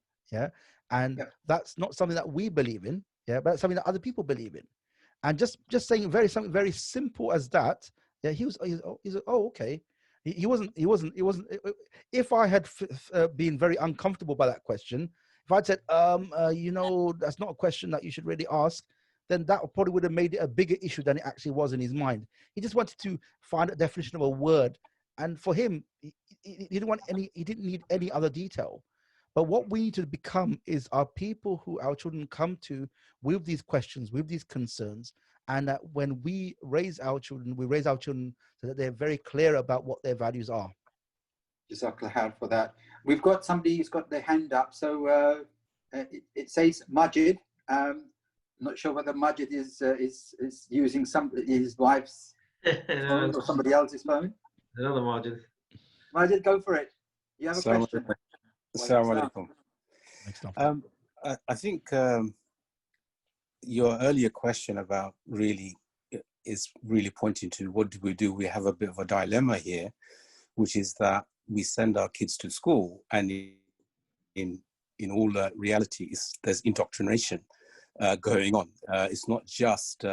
and that's not something that we believe in, but that's something that other people believe in. And just saying something very simple as that, he was oh, okay. He wasn't. If I had been very uncomfortable by that question, if I'd said, that's not a question that you should really ask, then that probably would have made it a bigger issue than it actually was in his mind. He just wanted to find a definition of a word, and for him, he didn't need any other detail. But what we need to become is our people who our children come to with these questions, with these concerns. And that when we raise our children so that they're very clear about what their values are. Jazakallah khair for that. We've got somebody who's got their hand up. So it says Majid. I'm not sure whether Majid is using his wife's phone or somebody else's phone. Another Majid. Majid, go for it. You have a question. Assalamu alaikum. I think your earlier question about is really pointing to what do we do? We have a bit of a dilemma here, which is that we send our kids to school, and in all reality, there's indoctrination going on. It's not just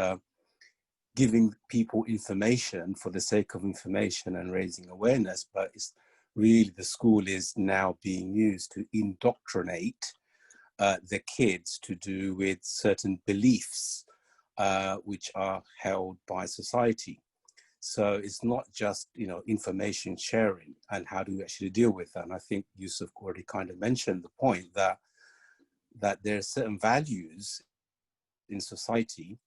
giving people information for the sake of information and raising awareness, but it's really the school is now being used to indoctrinate the kids to do with certain beliefs which are held by society. So it's not just information sharing, and how do we actually deal with that? And I think Yusuf already kind of mentioned the point that there are certain values in society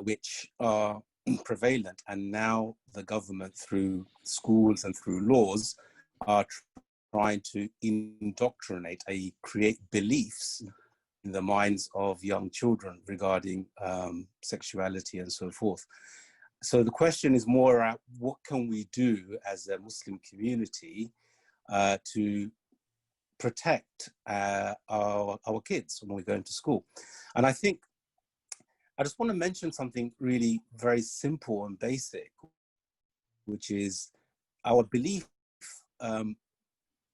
which are prevalent, and now the government through schools and through laws are trying to indoctrinate, create beliefs in the minds of young children regarding sexuality and so forth. So the question is more about what can we do as a Muslim community to protect our kids when we go into school. And I think I just want to mention something really very simple and basic, which is our belief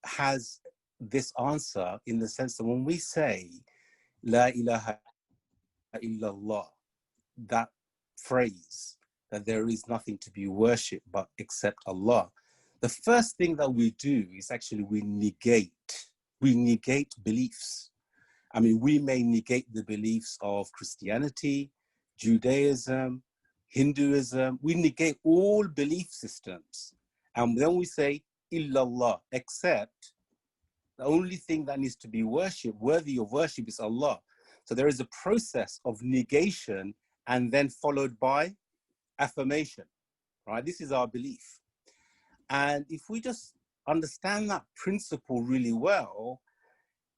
has this answer in the sense that when we say La ilaha illallah, that phrase, that there is nothing to be worshipped but except Allah, the first thing that we do is actually we negate beliefs. I mean, we may negate the beliefs of Christianity, Judaism, Hinduism. We negate all belief systems. And then we say, illallah, except the only thing that needs to be worshipped, worthy of worship, is Allah. So there is a process of negation and then followed by affirmation, right? This is our belief. And if we just understand that principle really well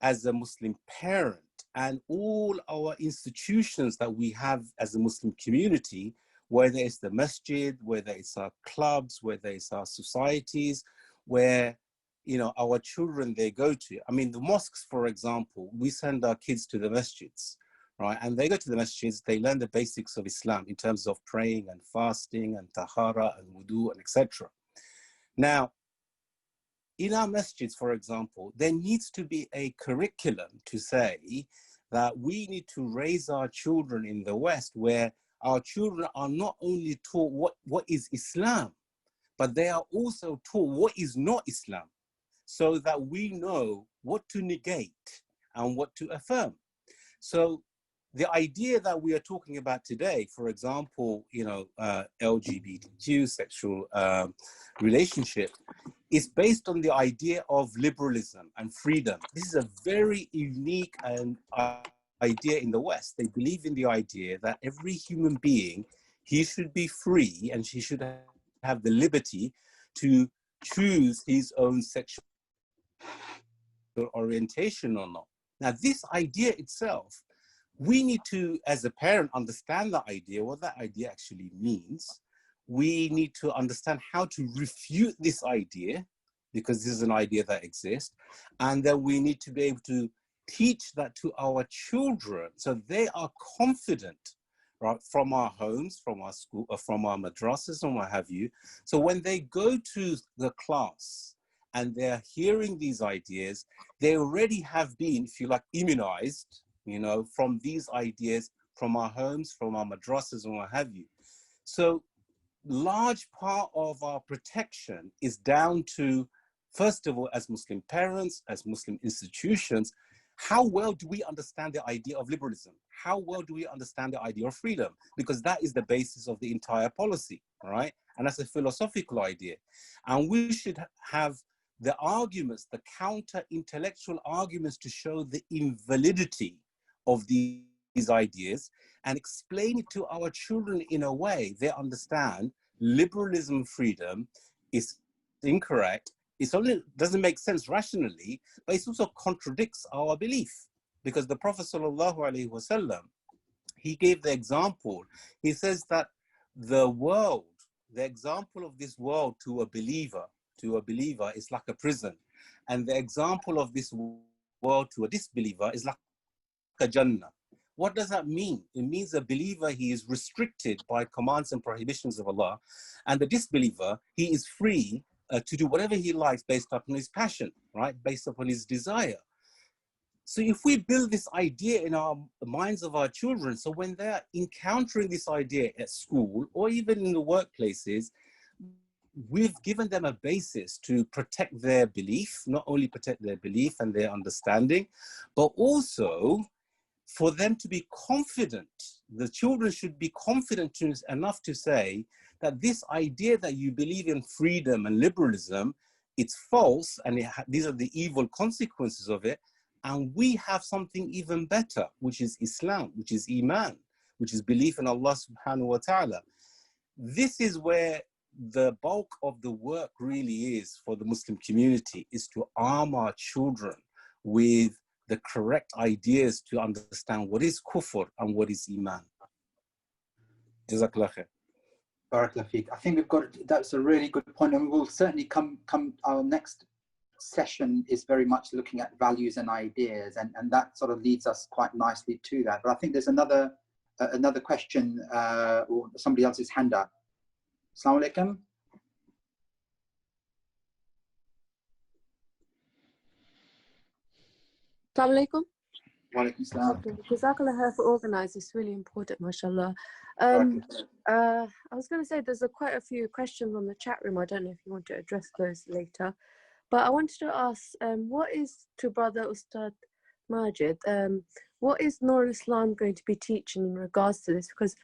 as a Muslim parent, and all our institutions that we have as a Muslim community, whether it's the masjid, whether it's our clubs, whether it's our societies, where, you know, our children, they go to. I mean, the mosques, for example, we send our kids to the masjids, right? And they go to the masjids, they learn the basics of Islam in terms of praying and fasting and tahara and wudu and etc. Now, in our masjids, for example, there needs to be a curriculum to say that we need to raise our children in the West, where our children are not only taught what is Islam, but they are also taught what is not Islam, so that we know what to negate and what to affirm. So the idea that we are talking about today, for example, you know, LGBTQ sexual relationship, is based on the idea of liberalism and freedom. This is a very unique idea in the West. They believe in the idea that every human being, he should be free and she should have the liberty to choose his own sexual orientation or not. Now, this idea itself, we need to, as a parent, understand that idea, what that idea actually means. We need to understand how to refute this idea, because this is an idea that exists. And then we need to be able to teach that to our children so they are confident, right, from our homes, from our school, or from our madrasas and what have you. So when they go to the class and they're hearing these ideas, they already have been, if you like, immunized, you know, from these ideas, from our homes, from our madrasas and what have you. So large part of our protection is down to, first of all, as Muslim parents, as Muslim institutions, how well do we understand the idea of liberalism? How well do we understand the idea of freedom? Because that is the basis of the entire policy, right? And that's a philosophical idea. And we should have the arguments, the counter-intellectual arguments to show the invalidity of these ideas and explain it to our children in a way they understand liberalism, freedom is incorrect. It only doesn't make sense rationally, but it also contradicts our belief, because the Prophet ﷺ, he gave the example. He says that the world, the example of this world to a believer is like a prison, and the example of this world to a disbeliever is like a Jannah. What does that mean? It means a believer, he is restricted by commands and prohibitions of Allah, and the disbeliever, he is free to do whatever he likes based upon his passion, right? Based upon his desire. So if we build this idea in our minds of our children, so when they're encountering this idea at school or even in the workplaces, we've given them a basis to protect their belief, not only protect their belief and their understanding, but also for them to be confident. The children should be confident enough to say that this idea that you believe in freedom and liberalism, it's false, and these are the evil consequences of it. And we have something even better, which is Islam, which is Iman, which is belief in Allah subhanahu wa ta'ala. this is where the bulk of the work really is for the Muslim community, is to arm our children with the correct ideas to understand what is kufr and what is iman. Jazakallah khair. Barakallah feek. I think that's a really good point, and we will certainly come our next session is very much looking at values and ideas, and that sort of leads us quite nicely to that. But I think there's another question, or somebody else's hand up. Assalamu alaikum. Assalamu alaikum. Wa alaikum salam. Jazakallah khair for organising. It's really important, mashallah. I was going to say there's quite a few questions on the chat room. I don't know if you want to address those later. But I wanted to ask, what is, to Brother Ustad Majid, what is Noor Islam going to be teaching in regards to this? Because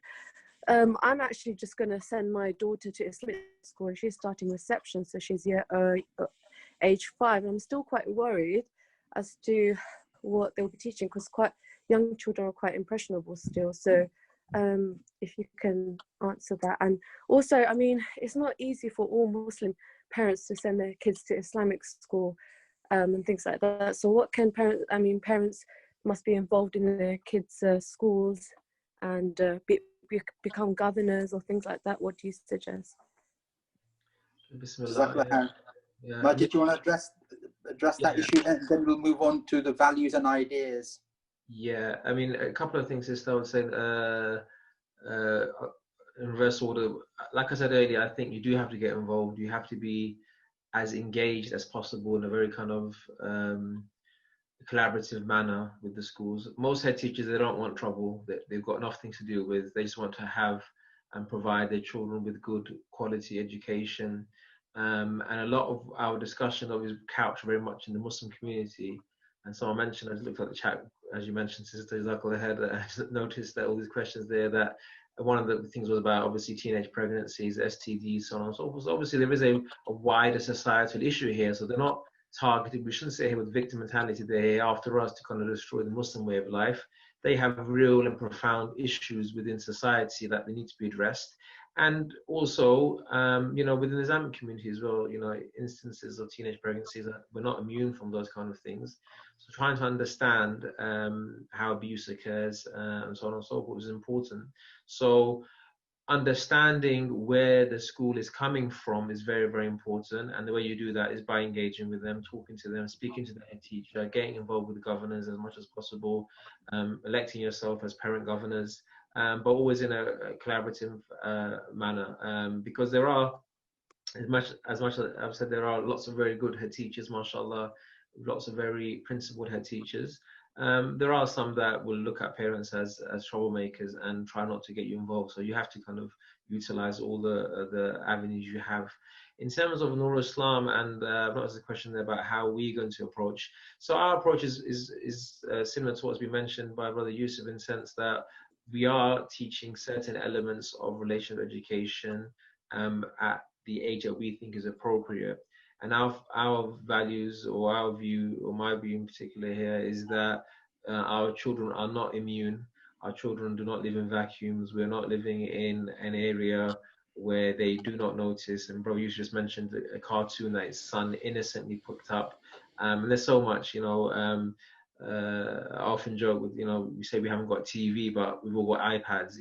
I'm actually just going to send my daughter to Islamic school, and she's starting reception, so she's age 5. I'm still quite worried as to what they'll be teaching, because quite young children are quite impressionable still. So if you can answer that. And also, I mean, it's not easy for all Muslim parents to send their kids to Islamic school and things like that. So what can parents must be involved in their kids' schools and become governors or things like that. What do you suggest? Bismillah. Yeah. Majid, do you want to address that issue, and then we'll move on to the values and ideas? Yeah, I mean, a couple of things, sister. I would say in reverse order. Like I said earlier, I think you do have to get involved. You have to be as engaged as possible in a very kind of collaborative manner with the schools. Most head teachers, they don't want trouble. They've got enough things to deal with. They just want to have and provide their children with good quality education. And a lot of our discussion is couched very much in the Muslim community. And so I mentioned, I just looked at the chat, as you mentioned, Sister Jazakallah khair, I noticed that all these questions there, that one of the things was about obviously teenage pregnancies, STDs, so on and so forth. So obviously there is a wider societal issue here. So they're not targeted. We shouldn't sit here with victim mentality. They're here after us to kind of destroy the Muslim way of life. They have real and profound issues within society that they need to be addressed. And also, within the Islamic community as well, instances of teenage pregnancies, we're not immune from those kind of things. So trying to understand how abuse occurs and so on and so forth is important. So understanding where the school is coming from is very, very important. And the way you do that is by engaging with them, talking to them, speaking to the head teacher, getting involved with the governors as much as possible, electing yourself as parent governors. But always in a collaborative manner, because there are, as much as I've said, there are lots of very good head teachers, mashallah, lots of very principled head teachers. There are some that will look at parents as troublemakers and try not to get you involved. So you have to kind of utilize all the avenues you have. In terms of Noor Islam, and there's a question there about how we're going to approach. So our approach is similar to what's been mentioned by Brother Yusuf, in the sense that we are teaching certain elements of relational education at the age that we think is appropriate. And our values, or our view, or my view in particular here, is that our children are not immune. Our children do not live in vacuums. We're not living in an area where they do not notice. And Bro, you just mentioned a cartoon that his son innocently put up. And there's so much, I often joke with, we say we haven't got TV, but we've all got iPads,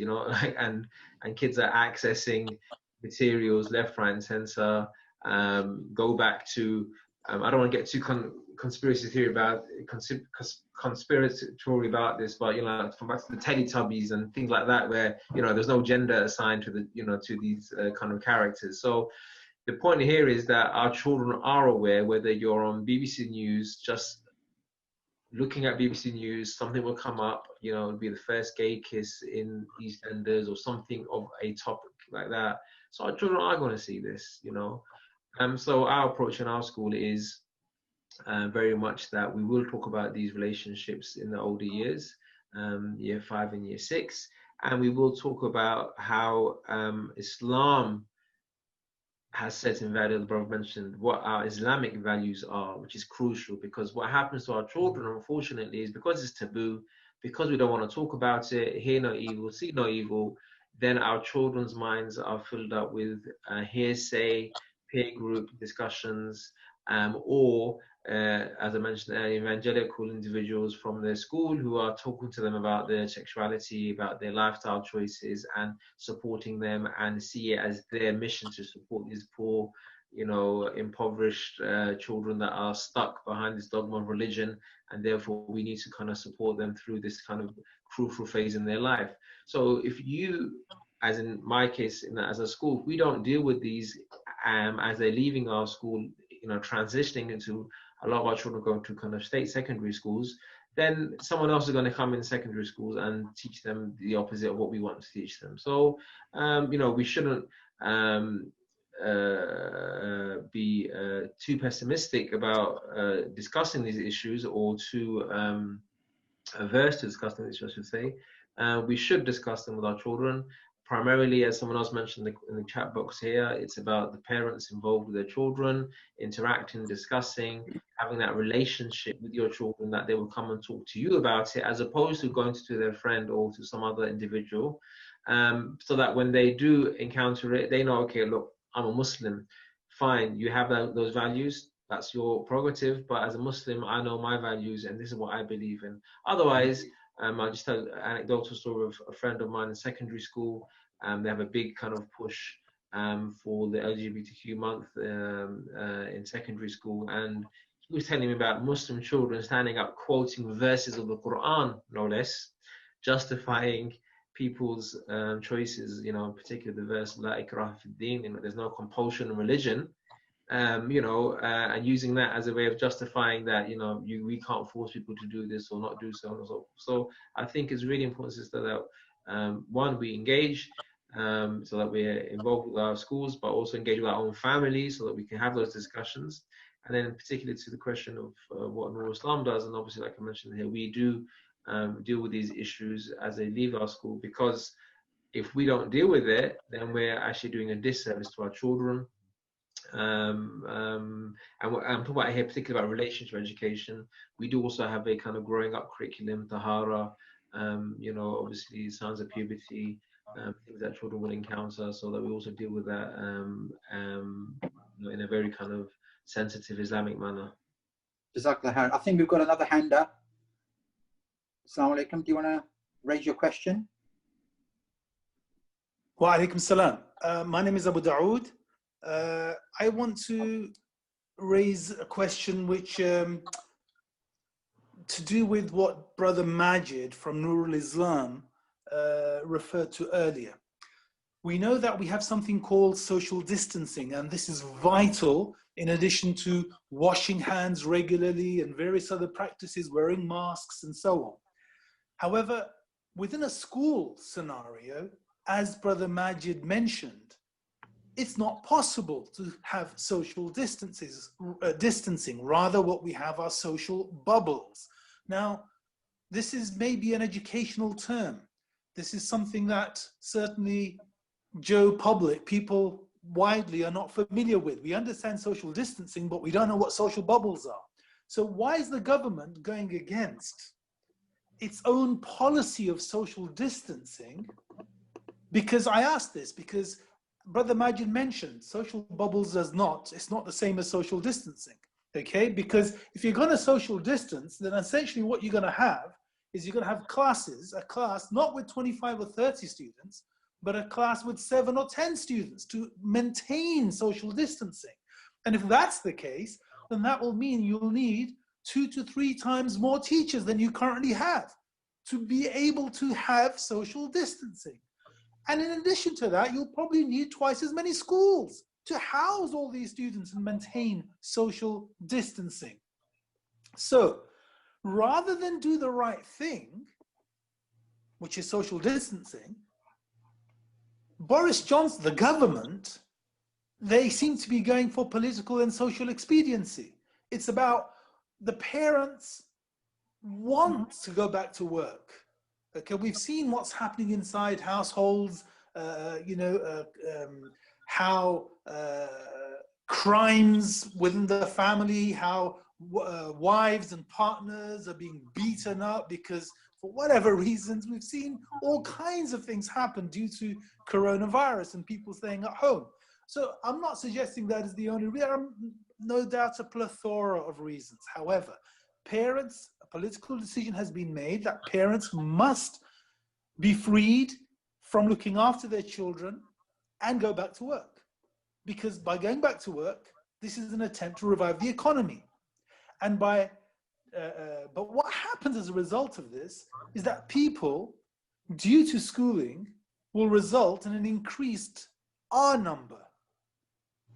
and kids are accessing materials left, right, and center. Go back to, I don't want to get too conspiratorial about this, but from back to the Teletubbies and things like that, where there's no gender assigned to the to these kind of characters. So the point here is that our children are aware, whether you're on BBC News, just looking at BBC News, something will come up, it'll be the first gay kiss in EastEnders or something of a topic like that. So our children are going to see this, So our approach in our school is very much that we will talk about these relationships in the older years, year 5 and year 6, and we will talk about how Islam has certain values. The brother mentioned what our Islamic values are, which is crucial, because what happens to our children, unfortunately, is because it's taboo, because we don't want to talk about it, hear no evil, see no evil, then our children's minds are filled up with hearsay, peer group discussions, or as I mentioned earlier, evangelical individuals from their school who are talking to them about their sexuality, about their lifestyle choices, and supporting them, and see it as their mission to support these poor, impoverished children that are stuck behind this dogma of religion, and therefore we need to kind of support them through this kind of crucial phase in their life. So if you, as in my case, as a school, if we don't deal with these as they're leaving our school, transitioning into, a lot of our children going to kind of state secondary schools, then someone else is going to come in secondary schools and teach them the opposite of what we want to teach them. So, we shouldn't be too pessimistic about discussing these issues, or too averse to discussing these issues, I should say. We should discuss them with our children. Primarily, as someone else mentioned in the chat box here, it's about the parents involved with their children, interacting, discussing, having that relationship with your children, that they will come and talk to you about it, as opposed to going to their friend or to some other individual, so that when they do encounter it, they know, okay, look, I'm a Muslim. Fine, you have those values, that's your prerogative, but as a Muslim, I know my values and this is what I believe in. Otherwise, I just tell an anecdotal story of a friend of mine in secondary school. They have a big kind of push for the LGBTQ month in secondary school, and he was telling me about Muslim children standing up quoting verses of the Quran, no less, justifying people's choices, particularly the verse La ikraha fid din, there's no compulsion in religion, and using that as a way of justifying that we can't force people to do this or not do so and so. So I think it's really important, sister, that one, we engage, so that we're involved with our schools, but also engage with our own families so that we can have those discussions. And then particularly to the question of what Noor Islam does, and obviously like I mentioned here, we do deal with these issues as they leave our school, because if we don't deal with it, then we're actually doing a disservice to our children. And I'm talking about here particularly about relationship education. We do also have a kind of growing up curriculum, tahara, obviously signs of puberty, things that children will encounter, so that we also deal with that in a very kind of sensitive Islamic manner. Jazakallah khair. I think we've got another hand up. Assalamu alaikum. Do you want to raise your question? Wa alaikum salam. My name is Abu Dawood. I want to raise a question which to do with what Brother Majid from Noor Islam referred to earlier. We know that we have something called social distancing, and this is vital in addition to washing hands regularly and various other practices, wearing masks and so on. However, within a school scenario, as Brother Majid mentioned, it's not possible to have social distancing. Rather, what we have are social bubbles. Now, this is maybe an educational term. This is something that certainly Joe public, people widely are not familiar with. We understand social distancing, but we don't know what social bubbles are. So why is the government going against its own policy of social distancing? Because I ask this because Brother Majid mentioned social bubbles it's not the same as social distancing, okay? Because if you're going to social distance, then essentially what you're going to have is you're going to have a class not with 25 or 30 students, but a class with 7 or 10 students to maintain social distancing. And if that's the case, then that will mean you'll need 2 to 3 times more teachers than you currently have to be able to have social distancing. And in addition to that, you'll probably need twice as many schools to house all these students and maintain social distancing. So rather than do the right thing, which is social distancing, Boris Johnson, the government, they seem to be going for political and social expediency. It's about the parents want to go back to work. Okay, we've seen what's happening inside households, how crimes within the family, how wives and partners are being beaten up because for whatever reasons, we've seen all kinds of things happen due to coronavirus and people staying at home. So I'm not suggesting that is the only reason. There are no doubt a plethora of reasons. However, parents, a political decision has been made that parents must be freed from looking after their children and go back to work. Because by going back to work, this is an attempt to revive the economy. And but what happens as a result of this is that people, due to schooling, will result in an increased R number,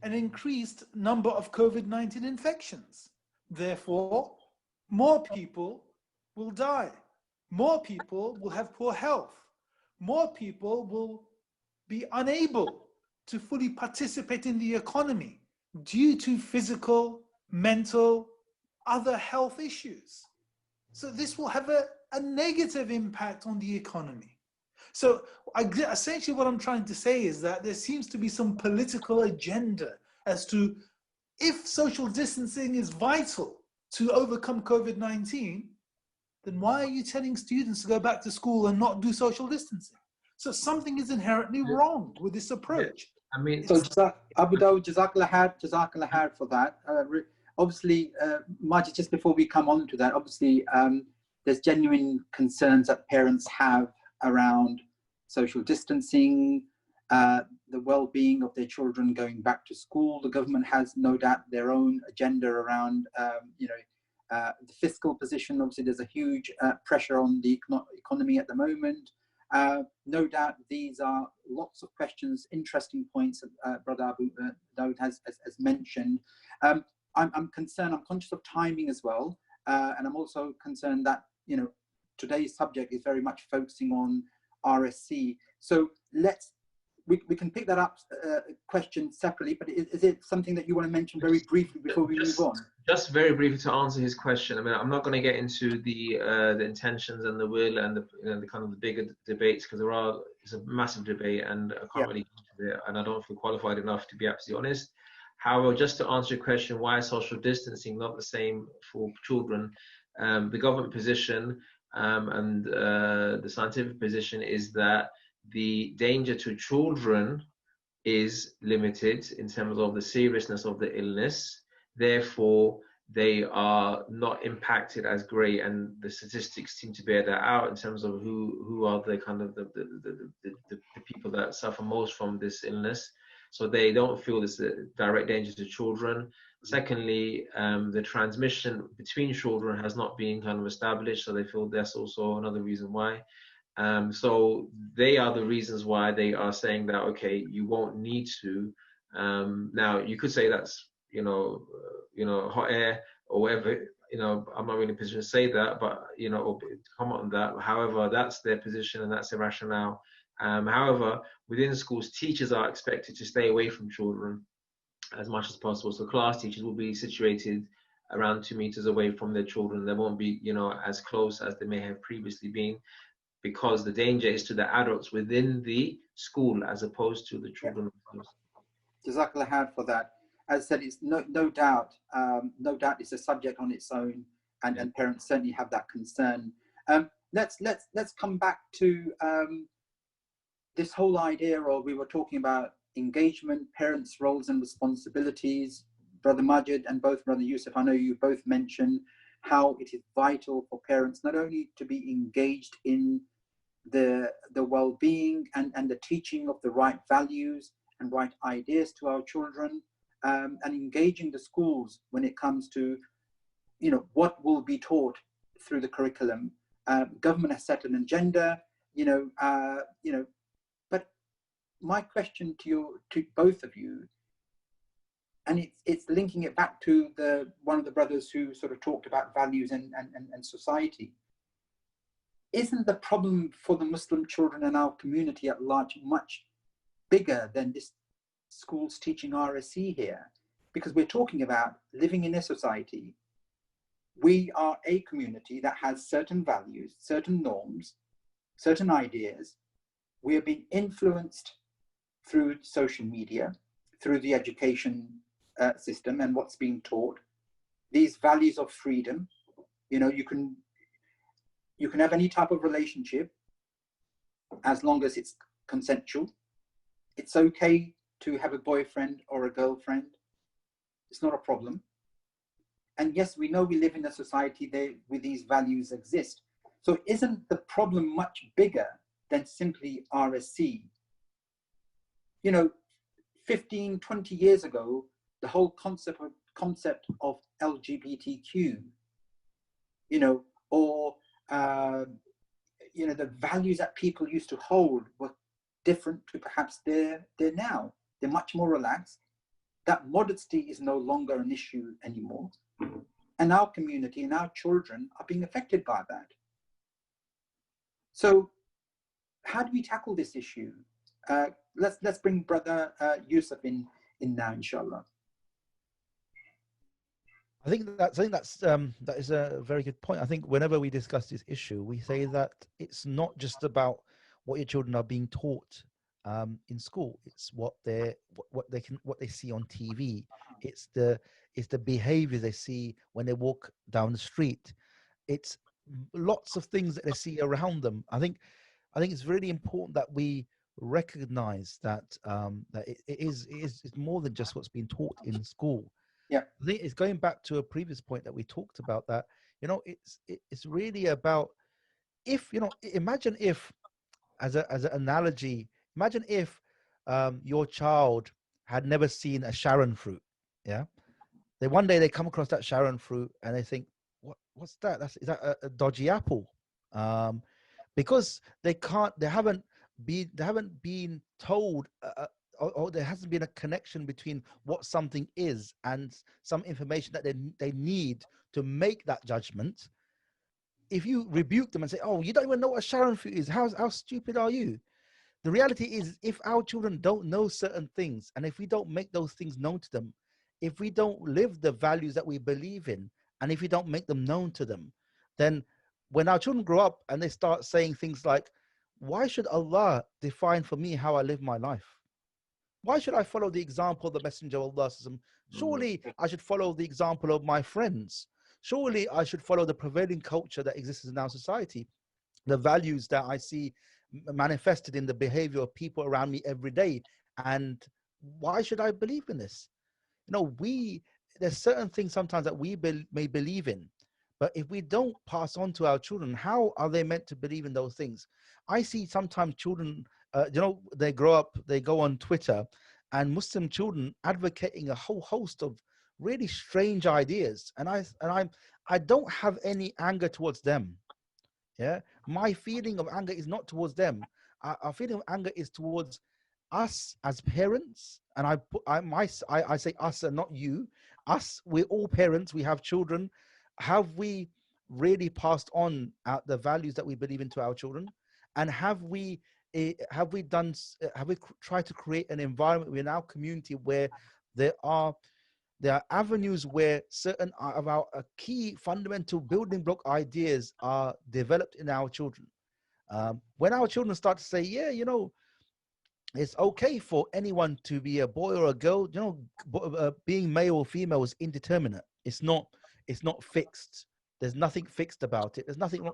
an increased number of COVID-19 infections. Therefore, more people will die. More people will have poor health. More people will be unable to fully participate in the economy due to physical, mental, other health issues. So this will have a negative impact on the economy. So essentially what I'm trying to say is that there seems to be some political agenda as to if social distancing is vital to overcome COVID-19, then why are you telling students to go back to school and not do social distancing? So something is inherently wrong with this approach. I mean, So Abu Dawud, Jazakallah khair for that. Obviously, Majid, just before we come on to that, obviously there's genuine concerns that parents have around social distancing, the well-being of their children going back to school. The government has no doubt their own agenda around, the fiscal position. Obviously, there's a huge pressure on the economy at the moment. No doubt these are lots of questions, interesting points Brother Abu Dawud has mentioned. I'm concerned, I'm conscious of timing as well. And I'm also concerned that, today's subject is very much focusing on RSC. So we can pick that up question separately, but is it something that you want to mention very briefly before we move on? Just very briefly to answer his question. I mean, I'm not going to get into the intentions and the will and the kind of the bigger debates, because it's a massive debate and I can't really get into it, and I don't feel qualified enough to be absolutely honest. However, just to answer your question, why is social distancing not the same for children? The government position and the scientific position is that the danger to children is limited in terms of the seriousness of the illness. Therefore, they are not impacted as great, and the statistics seem to bear that out in terms of who are the kind of the people that suffer most from this illness. So they don't feel this direct danger to children. Secondly, the transmission between children has not been kind of established, so they feel that's also another reason why. So they are the reasons why they are saying that, okay, you won't need to. Now, you could say that's, hot air or whatever, I'm not really in a position to say that, but, or comment on that. However, that's their position and that's their rationale. However, within schools, teachers are expected to stay away from children as much as possible. So class teachers will be situated around 2 meters away from their children. They won't be, as close as they may have previously been, because the danger is to the adults within the school as opposed to the children. Jazakallah khair for that. As I said, it's no doubt it's a subject on its own, and parents certainly have that concern. Let's come back to this whole idea of, we were talking about engagement, parents' roles and responsibilities. Brother Majid and both Brother Yusuf, I know you both mentioned how it is vital for parents not only to be engaged in the well-being and the teaching of the right values and right ideas to our children, and engaging the schools when it comes to, what will be taught through the curriculum. Government has set an agenda, but my question to both of you, and it's linking it back to one of the brothers who sort of talked about values and society. Isn't the problem for the Muslim children in our community at large much bigger than this schools teaching RSC here? Because we're talking about living in a society. We are a community that has certain values, certain norms, certain ideas. We are being influenced through social media, through the education system and what's being taught. These values of freedom, You can have any type of relationship as long as it's consensual. It's okay to have a boyfriend or a girlfriend. It's not a problem. And yes, we know we live in a society where these values exist. So isn't the problem much bigger than simply RSC? You know, 15, 20 years ago, the whole concept of LGBTQ, you know, or, you know, the values that people used to hold were different to perhaps they're now. They're much more relaxed. That modesty is no longer an issue anymore. And our community and our children are being affected by that. So how do we tackle this issue? Let's bring Brother Yusuf in now, inshallah. I think that is a very good point. I think whenever we discuss this issue, we say that it's not just about what your children are being taught in school. It's what they see on TV. It's the behavior they see when they walk down the street. It's lots of things that they see around them. I think it's really important that we recognize that that it is more than just what's being taught in school. Yeah, I think it's going back to a previous point that we talked about, that, you know, it's really about, if, you know, imagine if, as an analogy, imagine if your child had never seen a Sharon fruit. Yeah, one day they come across that Sharon fruit and they think, what's that? Is that a dodgy apple? Because they haven't been told, or there hasn't been a connection between what something is and some information that they need to make that judgment. If you rebuke them and say, "Oh, you don't even know what a Sharon fruit is. How stupid are you?" The reality is, if our children don't know certain things, and if we don't make those things known to them, if we don't live the values that we believe in, and if we don't make them known to them, then when our children grow up and they start saying things like, "Why should Allah define for me how I live my life? Why should I follow the example of the Messenger of Allah? Surely I should follow the example of my friends. Surely I should follow the prevailing culture that exists in our society, the values that I see manifested in the behavior of people around me every day. And why should I believe in this?" You know, there's certain things sometimes that we may believe in, but if we don't pass on to our children, how are they meant to believe in those things? I see sometimes children, you know, they grow up, they go on Twitter, and Muslim children advocating a whole host of really strange ideas, and I don't have any anger towards them. Yeah, my feeling of anger is not towards them. Our feeling of anger is towards us as parents, and I say us and not you. Us, we're all parents. We have children. Have we really passed on the values that we believe into our children? And have we tried to create an environment within our community where there are avenues where certain of our key fundamental building block ideas are developed in our children? When our children start to say, "Yeah, you know, it's okay for anyone to be a boy or a girl, you know, being male or female is indeterminate. It's not fixed. There's nothing fixed about it. There's nothing,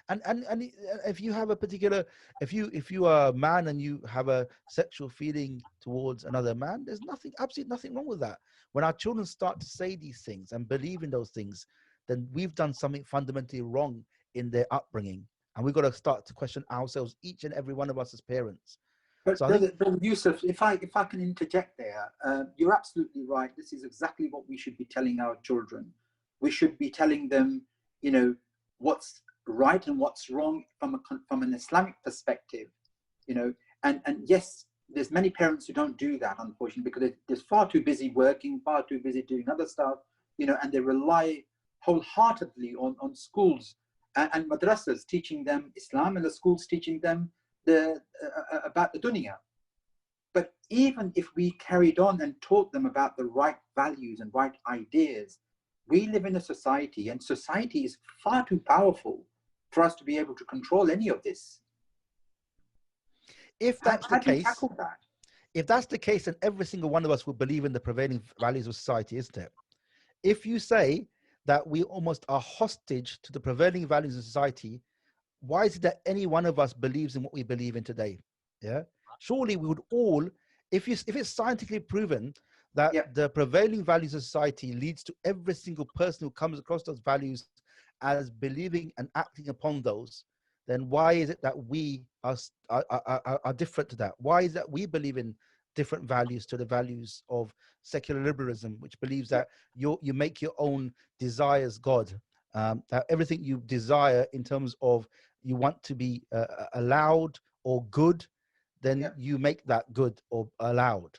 and if you have a particular, if you are a man and you have a sexual feeling towards another man, there's absolutely nothing wrong with that." When our children start to say these things and believe in those things, then we've done something fundamentally wrong in their upbringing, and we've got to start to question ourselves, each and every one of us as parents. But So Brother Yusuf, if I can interject there, you're absolutely right. This is exactly what we should be telling our children. We should be telling them, you know, what's right and what's wrong from an Islamic perspective, you know. And yes, there's many parents who don't do that, unfortunately, because they're far too busy working, far too busy doing other stuff, you know, and they rely wholeheartedly on schools and madrasas teaching them Islam, and the schools teaching them about the dunya. But even if we carried on and taught them about the right values and right ideas, we live in a society, and society is far too powerful for us to be able to control any of this. If that's the case, tackle that? If that's the case, then every single one of us will believe in the prevailing values of society, isn't it? If you say that we almost are hostage to the prevailing values of society, why is it that any one of us believes in what we believe in today? Yeah, surely we would all, if it's scientifically proven that the prevailing values of society leads to every single person who comes across those values as believing and acting upon those, then why is it that we are different to that? Why is that we believe in different values to the values of secular liberalism, which believes that you make your own desires God, that everything you desire in terms of you want to be allowed or good, then you make that good or allowed.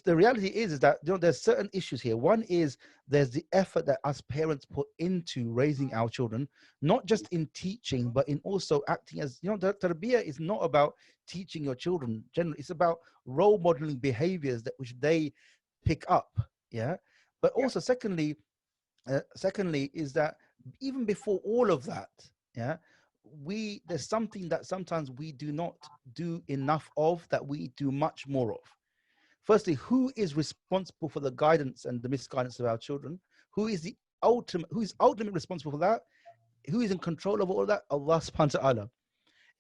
The reality is that there's certain issues here. One is there's the effort that us parents put into raising our children, not just in teaching, but in also acting as, the tarbiyah is not about teaching your children generally. It's about role modeling behaviors that which they pick up. Yeah. But also secondly is that even before all of that, there's something that sometimes we do not do enough of that we do much more of. Firstly, who is responsible for the guidance and the misguidance of our children? Who is ultimately responsible for that? Who is in control of all of that? Allah subhanahu wa ta'ala.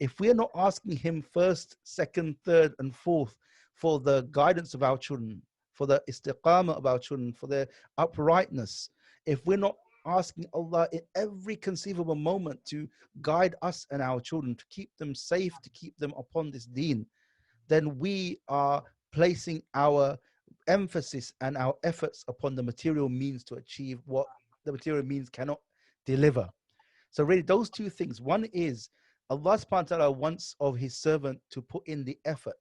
If we are not asking him first, second, third, and fourth for the guidance of our children, for the istiqamah of our children, for their uprightness, if we're not asking Allah in every conceivable moment to guide us and our children, to keep them safe, to keep them upon this deen, then we are placing our emphasis and our efforts upon the material means to achieve what the material means cannot deliver. So really those two things. One is Allah subhanahu wa ta'ala wants of his servant to put in the effort.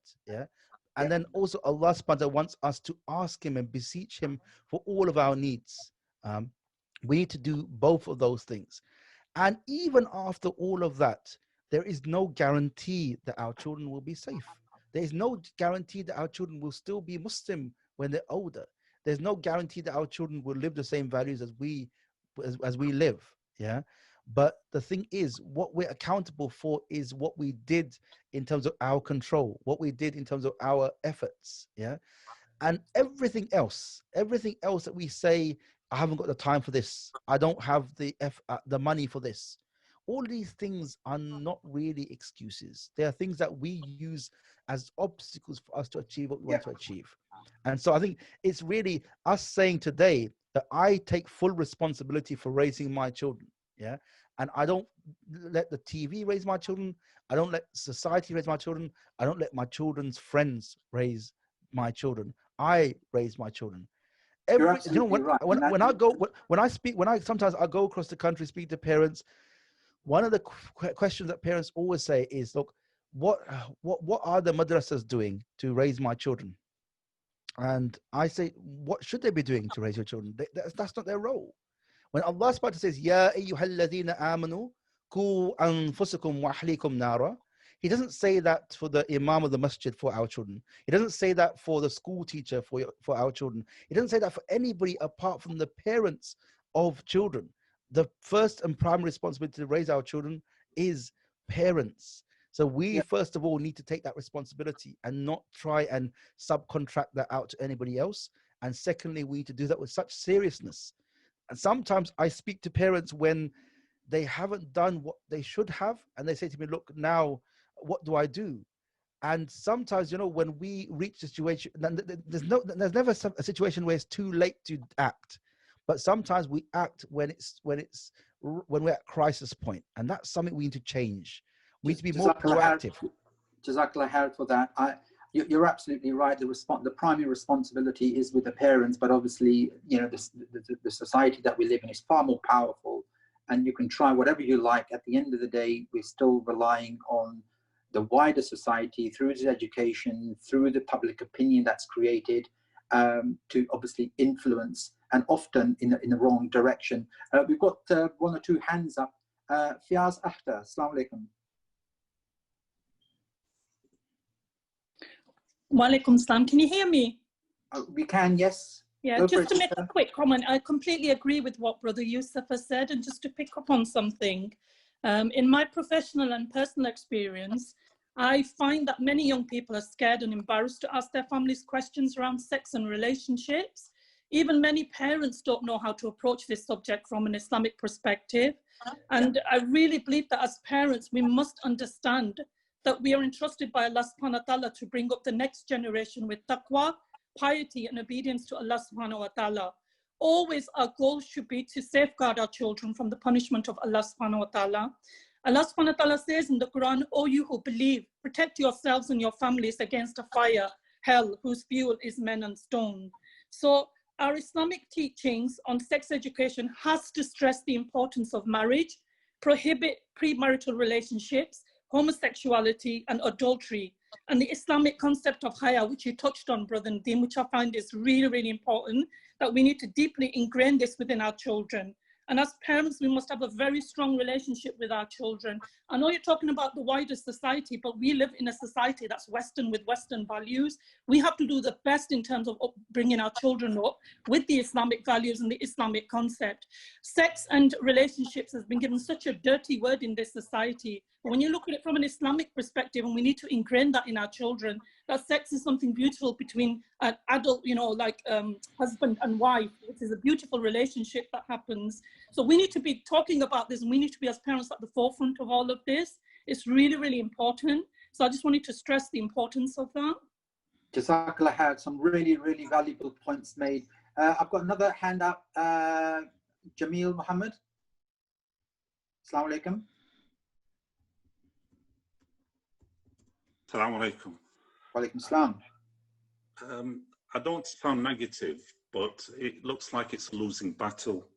And then also Allah subhanahu wa ta'ala wants us to ask him and beseech him for all of our needs. We need to do both of those things. And even after all of that, there is no guarantee that our children will be safe. There is no guarantee that our children will still be Muslim when they're older. There's no guarantee that our children will live the same values as we live. But the thing is, what we're accountable for is what we did in terms of our control, what we did in terms of our efforts. And everything else that we say, I haven't got the time for this, I don't have the money for this. All these things are not really excuses. They are things that we use as obstacles for us to achieve what we want to achieve. And so I think it's really us saying today that I take full responsibility for raising my children. And I don't let the TV raise my children. I don't let society raise my children. I don't let my children's friends raise my children. I raise my children. Sometimes I go across the country, speak to parents. One of the questions that parents always say is, look, what are the madrasas doing to raise my children? And I say, what should they be doing to raise your children? That's not their role. When Allah subhanahu wa ta'ala says, Ya ayyuhalladhina amanu, ku anfusakum wa ahlikum nara, he doesn't say that for the imam of the masjid for our children. He doesn't say that for the school teacher for our children. He doesn't say that for anybody apart from the parents of children. The first and primary responsibility to raise our children is parents. So we first of all need to take that responsibility and not try and subcontract that out to anybody else. And secondly, we need to do that with such seriousness. And sometimes I speak to parents when they haven't done what they should have, and they say to me, look, now what do I do? And sometimes, when we reach a situation, there's never a situation where it's too late to act. But sometimes we act when we're at crisis point, and that's something we need to change. We need to be more proactive. Jazakallah khair for that. You're absolutely right. The primary responsibility is with the parents, but obviously, the society that we live in is far more powerful, and you can try whatever you like. At the end of the day, we're still relying on the wider society through its education, through the public opinion that's created, to obviously influence, and often in the wrong direction. We've got one or two hands up. Fiaz Akhtar, Assalamu alaikum. Walaikum salam. Can you hear me? We can, yes. Yeah, just to make a quick comment, I completely agree with what Brother Yusuf has said, and just to pick up on something. In my professional and personal experience, I find that many young people are scared and embarrassed to ask their families questions around sex and relationships. Even many parents don't know how to approach this subject from an Islamic perspective. And I really believe that as parents, we must understand that we are entrusted by Allah subhanahu wa ta'ala to bring up the next generation with taqwa, piety, and obedience to Allah subhanahu wa ta'ala. Always our goal should be to safeguard our children from the punishment of Allah subhanahu wa ta'ala. Allah subhanahu wa ta'ala says in the Quran, "O you who believe, protect yourselves and your families against a fire, hell, whose fuel is men and stone." So our Islamic teachings on sex education has to stress the importance of marriage, prohibit premarital relationships, homosexuality, and adultery. And the Islamic concept of haya, which you touched on, Brother Nadeem, which I find is really, really important, that we need to deeply ingrain this within our children. And as parents, we must have a very strong relationship with our children. I know you're talking about the wider society, but we live in a society that's Western with Western values. We have to do the best in terms of bringing our children up with the Islamic values and the Islamic concept. Sex and relationships has been given such a dirty word in this society. But when you look at it from an Islamic perspective, and we need to ingrain that in our children, that sex is something beautiful between an adult, you know, like husband and wife. It is a beautiful relationship that happens. So we need to be talking about this, and we need to be as parents at the forefront of all of this. It's really, really important. So I just wanted to stress the importance of that. Jazakallah had some really, really valuable points made. I've got another hand up. Jamil Muhammad. Assalamu alaikum. Assalamu alaikum. Wa alaikum salam. I don't sound negative, but it looks like it's a losing battle,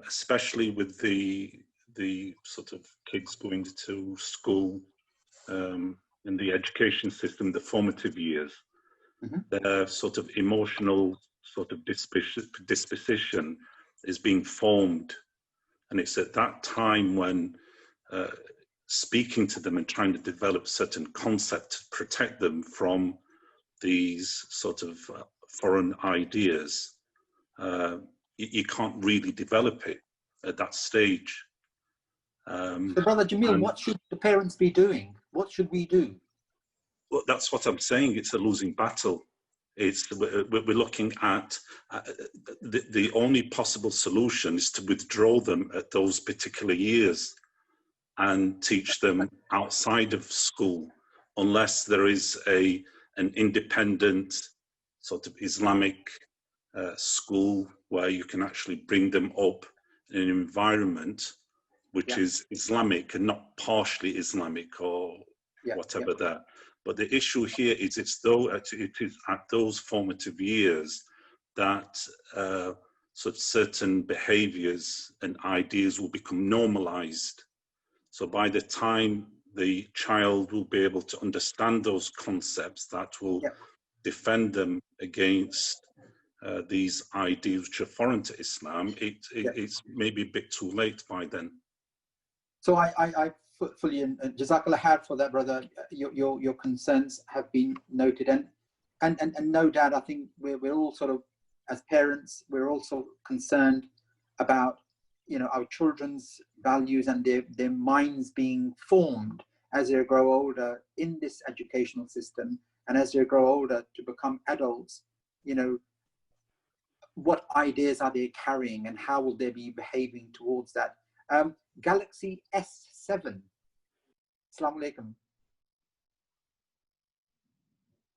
especially with the sort of kids going to school in the education system, the formative years. Their sort of emotional sort of disposition is being formed, and it's at that time when speaking to them and trying to develop certain concepts to protect them from these sort of foreign ideas, you can't really develop it at that stage. So Brother Jamil, what should the parents be doing? What should we do? Well, that's what I'm saying. It's a losing battle. We're looking at the only possible solution is to withdraw them at those particular years and teach them outside of school, unless there is an independent sort of Islamic school where you can actually bring them up in an environment which is Islamic and not partially Islamic or whatever that. But the issue here is it is at those formative years that sort of certain behaviors and ideas will become normalized. So by the time the child will be able to understand those concepts that will defend them against these ideas which are foreign to Islam, it's maybe a bit too late by then. So I fully, Jazakallah had for that, brother. Your concerns have been noted, and no doubt, I think we're all sort of, as parents, we're also concerned about, you know, our children's values and their minds being formed as they grow older in this educational system, and as they grow older to become adults, you know, what ideas are they carrying and how will they be behaving towards that? Galaxy S7. Assalamu alaikum.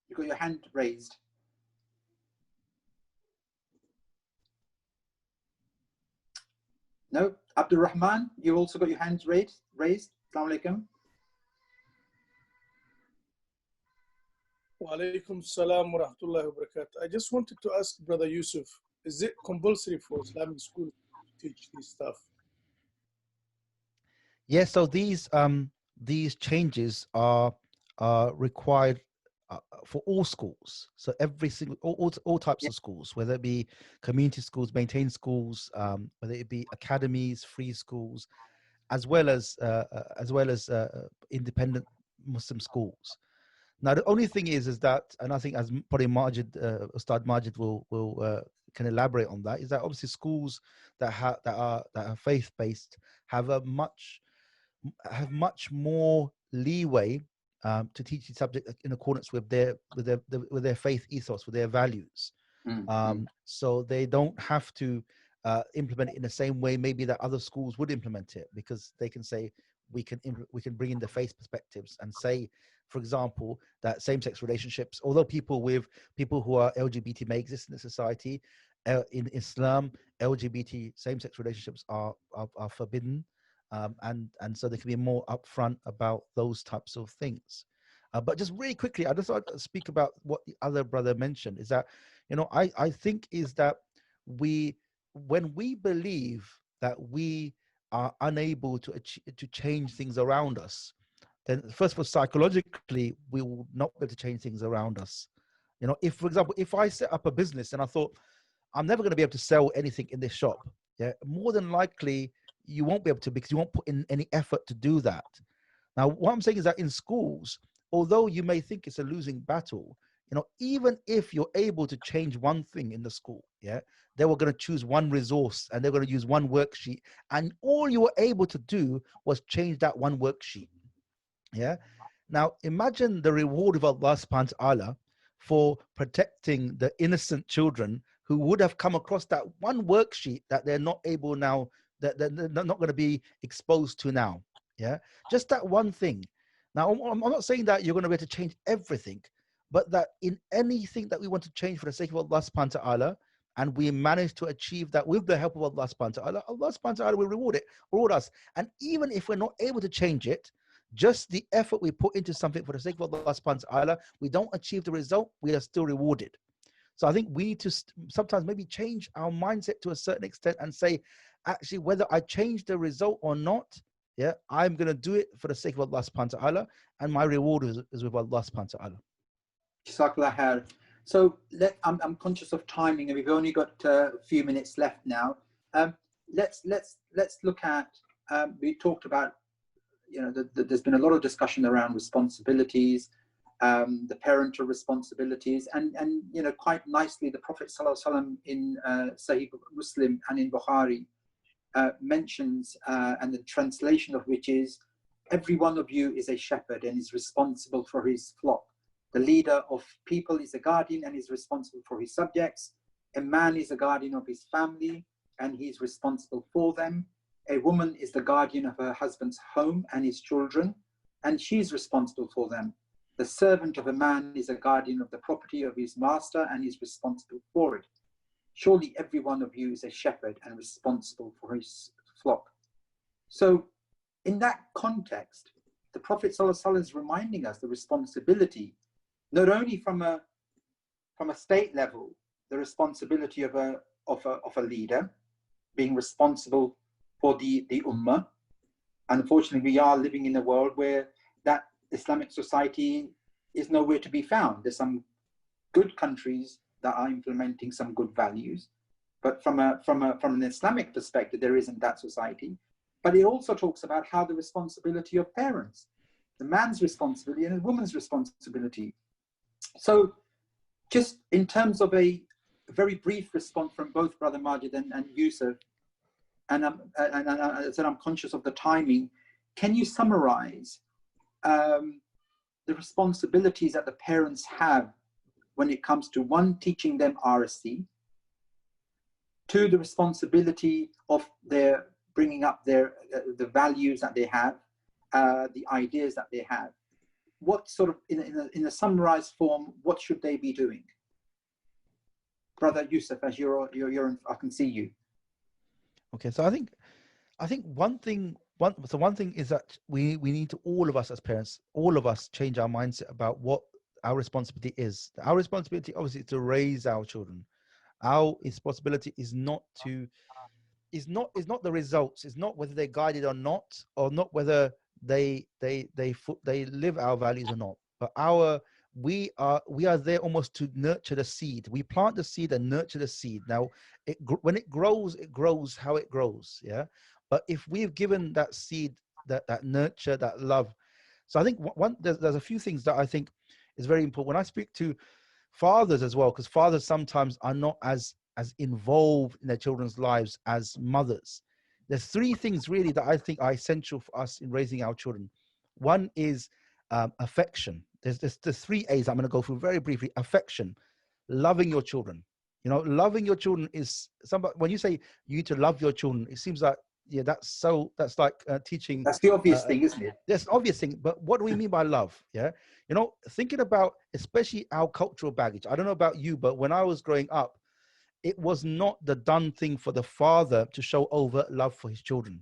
You got your hand raised. No, Abdul Rahman, you also got your hands raised. Assalamu alaikum. Wa alaikum salam wa rahmatullahi wa barakatuh. I just wanted to ask Brother Yusuf, is it compulsory for Islamic school to teach this stuff? Yes, so these changes are required for all schools. So every single, all types of schools, whether it be community schools, maintained schools, whether it be academies, free schools, as well as independent Muslim schools. Now the only thing is that, and I think as probably Ustad Majid will can elaborate on that, is that obviously schools that are faith based have much more leeway to teach the subject in accordance with their faith ethos, with their values. So they don't have to implement it in the same way maybe that other schools would implement it, because they can say we can bring in the faith perspectives and say, for example, that same-sex relationships, although people who are LGBT may exist in the society, in Islam, LGBT same-sex relationships are forbidden, and so they can be more upfront about those types of things. But just really quickly, I just want to speak about what the other brother mentioned, is that, I think is that when we believe that we are unable to change things around us, then first of all, psychologically, we will not be able to change things around us. If, for example, if I set up a business and I thought, I'm never going to be able to sell anything in this shop, more than likely, you won't be able to, because you won't put in any effort to do that. Now, what I'm saying is that in schools, although you may think it's a losing battle, even if you're able to change one thing in the school, they were going to choose one resource and they're going to use one worksheet, and all you were able to do was change that one worksheet. Now, imagine the reward of Allah subhanahu wa ta'ala for protecting the innocent children who would have come across that one worksheet that they're not able now, that they're not going to be exposed to now. Just that one thing. Now, I'm not saying that you're going to be able to change everything, but that in anything that we want to change for the sake of Allah subhanahu wa ta'ala, and we manage to achieve that with the help of Allah subhanahu wa ta'ala, Allah subhanahu wa ta'ala will reward us. And even if we're not able to change it, just the effort we put into something for the sake of Allah subhanahu wa ta'ala, we don't achieve the result, we are still rewarded. So I think we need to sometimes maybe change our mindset to a certain extent and say, actually, whether I change the result or not, I'm going to do it for the sake of Allah subhanahu wa ta'ala, and my reward is with Allah subhanahu wa ta'ala. Jazakallah khair. So I'm conscious of timing, and we've only got a few minutes left now. Let's look at. We talked about, there's been a lot of discussion around responsibilities, the parental responsibilities, and quite nicely the Prophet ﷺ in Sahih Muslim and in Bukhari mentions, and the translation of which is, every one of you is a shepherd and is responsible for his flock. The leader of people is a guardian and is responsible for his subjects. A man is a guardian of his family and he is responsible for them. A woman is the guardian of her husband's home and his children, and she is responsible for them. The servant of a man is a guardian of the property of his master and is responsible for it. Surely every one of you is a shepherd and responsible for his flock. So in that context, the Prophet ﷺ is reminding us the responsibility, not only from a state level, the responsibility of a leader being responsible for the ummah. Unfortunately, we are living in a world where that Islamic society is nowhere to be found. There's some good countries that are implementing some good values, but from an Islamic perspective, there isn't that society. But it also talks about how the responsibility of parents, the man's responsibility and the woman's responsibility. So just in terms of a very brief response from both Brother Majid and Yusuf, and I said I'm conscious of the timing, can you summarize the responsibilities that the parents have when it comes to, one, teaching them RSC, two, the responsibility of their bringing up their the values that they have, the ideas that they have? What sort of, in a summarized form, what should they be doing? Brother Yusuf, as you're I can see you. Okay, so I think one thing is that we need to, all of us as parents, all of us, change our mindset about what our responsibility is. Our responsibility obviously is to raise our children. Our responsibility is not the results. It's not whether they're guided or not whether they live our values or not. But we are there almost to nurture the seed. We plant the seed and nurture the seed. Now, when it grows how it grows. But if we've given that seed, that nurture, that love. So I think there's a few things that I think is very important when I speak to fathers as well, because fathers sometimes are not as involved in their children's lives as mothers. There's three things really that I think are essential for us in raising our children. One is affection. There's three A's I'm going to go through very briefly. Affection, loving your children. You know, loving your children is somebody. When you say you need to love your children, it seems like, yeah, that's like teaching. That's the obvious thing, isn't it? That's an obvious thing. But what do we mean by love? Yeah, you know, thinking about especially our cultural baggage. I don't know about you, but when I was growing up, it was not the done thing for the father to show overt love for his children,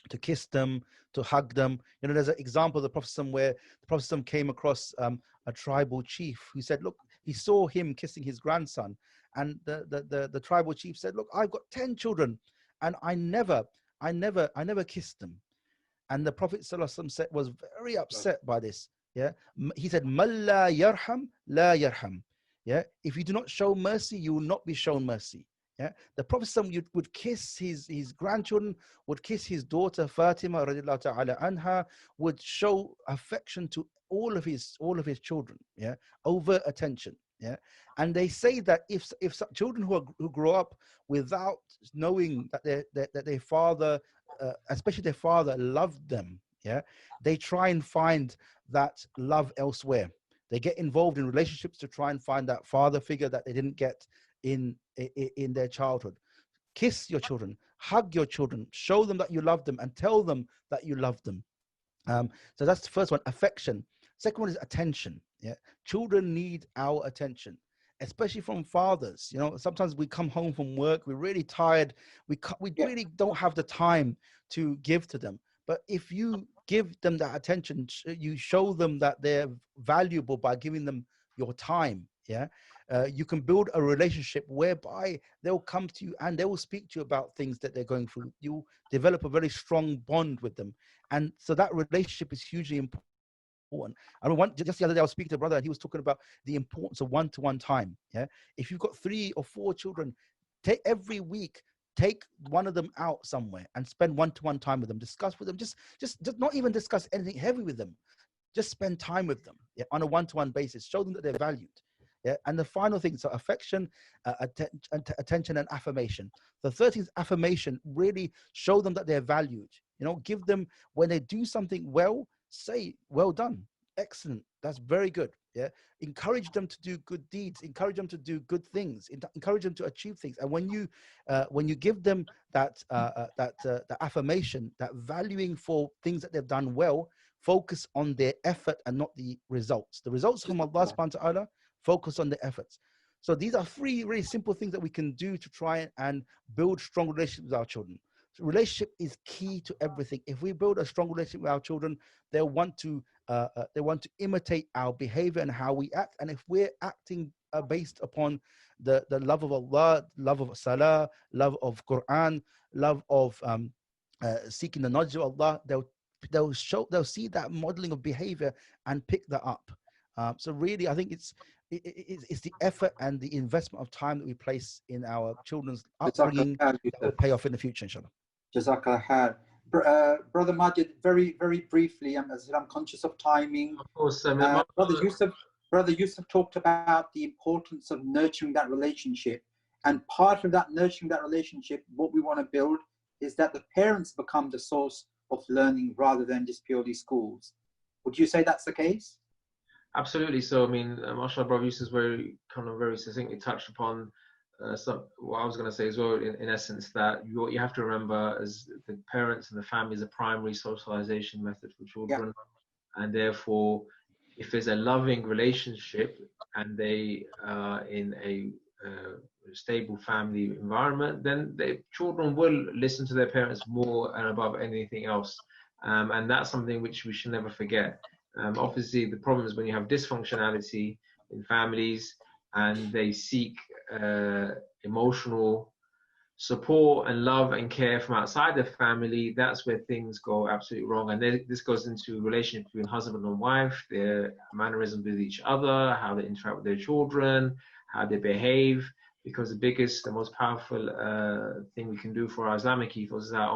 to kiss them, to hug them. You know, there's an example of the Prophet where the Prophet came across a tribal chief who said, look, he saw him kissing his grandson, and the tribal chief said, look, I've got 10 children and I never kissed them. And the Prophet ﷺ was very upset by this. Yeah, he said, "Man la yarham, la yarham." Yeah, if you do not show mercy, you will not be shown mercy. Yeah, the Prophet would kiss his grandchildren, would kiss his daughter Fatima radiallahu ta'ala anha, would show affection to all of his children. Yeah, overt attention. Yeah, and they say that if children who grow up without knowing that their father, especially their father, loved them, yeah, they try and find that love elsewhere. They get involved in relationships to try and find that father figure that they didn't get in their childhood. Kiss your children, hug your children, show them that you love them, and tell them that you love them. So that's the first one, affection. Second one is attention. Yeah, children need our attention, especially from fathers. You know, sometimes we come home from work, we're really tired, we really don't have the time to give to them. But if you give them that attention, you show them that they're valuable by giving them your time. Yeah, you can build a relationship whereby they'll come to you and they will speak to you about things that they're going through. You develop a very strong bond with them, and so that relationship is hugely important. I mean, just the other day I was speaking to a brother and he was talking about the importance of one-to-one time. Yeah, if you've got 3 or 4 children, every week take one of them out somewhere and spend one-to-one time with them. Discuss with them. Just not even discuss anything heavy with them. Just spend time with them, yeah, on a one-to-one basis. Show them that they're valued. Yeah, and the final thing, so affection, attention, and affirmation. The third thing is affirmation. Really show them that they're valued. You know, give them, when they do something well, say, well done, excellent, that's very good. Yeah, encourage them to do good deeds, encourage them to do good things, encourage them to achieve things. And when you give them that affirmation, that valuing for things that they've done well, focus on their effort and not the results. The results from Allah subhanahu wa ta'ala, focus on the efforts. So these are 3 really simple things that we can do to try and build strong relationships with our children. So relationship is key to everything. If we build a strong relationship with our children, they'll want to imitate our behavior and how we act. And if we're acting based upon the love of Allah, love of Salah, love of Quran, love of seeking the knowledge of Allah, they'll see that modeling of behavior and pick that up. So really, I think it's the effort and the investment of time that we place in our children's upbringing that will pay off in the future, inshallah. Jazakallah khair. Brother Majid, very, very briefly, as I'm conscious of timing. Of course, Brother Yusuf talked about the importance of nurturing that relationship. And part of that nurturing that relationship, what we want to build is that the parents become the source of learning rather than just purely schools. Would you say that's the case? Absolutely. So, I mean, mashallah, Brother Yusuf very succinctly touched upon what I was going to say as well, in essence, that what you have to remember is the parents and the family is a primary socialization method for children. Yeah. And therefore, if there's a loving relationship and they are in a stable family environment, then the children will listen to their parents more and above anything else. And that's something which we should never forget. Obviously, the problem is when you have dysfunctionality in families and they seek emotional support and love and care from outside the family, that's where things go absolutely wrong. And this goes into relationship between husband and wife, their mannerisms with each other, how they interact with their children, how they behave. Because the biggest, the most powerful thing we can do for our Islamic ethos is our